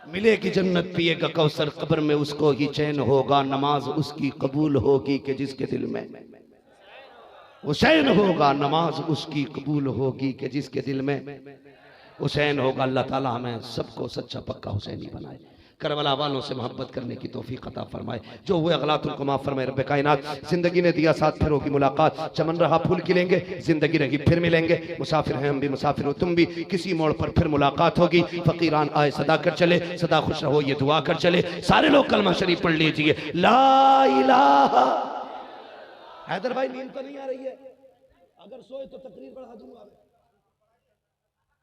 मिलेगी जन्नत पिएगा कौसर, कब्र में उसको ही चैन होगा, नमाज उसकी कबूल होगी कि जिसके दिल में हुसैन होगा, नमाज उसकी कबूल होगी कि जिसके दिल में हुसैन होगा। अल्लाह ताला हमें सबको सच्चा पक्का हुसैनी बनाए, करबला वालों से मोहब्बत करने की तौफीक अता फरमाए। जो हुए अगलात उनको माफ फरमाए रब्बे कायनात। जिंदगी ने दिया साथ फिर होगी मुलाकात, चमन रहा फूल खिलेंगे, जिंदगी रही फिर मिलेंगे। मुसाफिर हैं हम भी, मुसाफिर हो तुम भी, किसी मोड़ पर फिर मुलाकात होगी। फकीरान आए सदा कर चले, सदा खुश रहो ये दुआ कर चले। सारे लोग कलमा शरीफ पढ़ लीजिए, ला इलाहा। हैदर भाई नींद तो नहीं आ रही है? अगर सोए तो तकरीर बढ़ा दूंगा।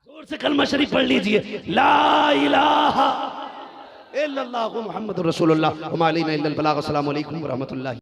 जोर से कलमा शरीफ पढ़ लीजिए, ला इलाहा इल्लल्लाहु मुहम्मदुर रसूलुल्लाह व मा अलैना इल्लल बलाग। अस्सलामु अलैकुम व रहमतुल्लाह।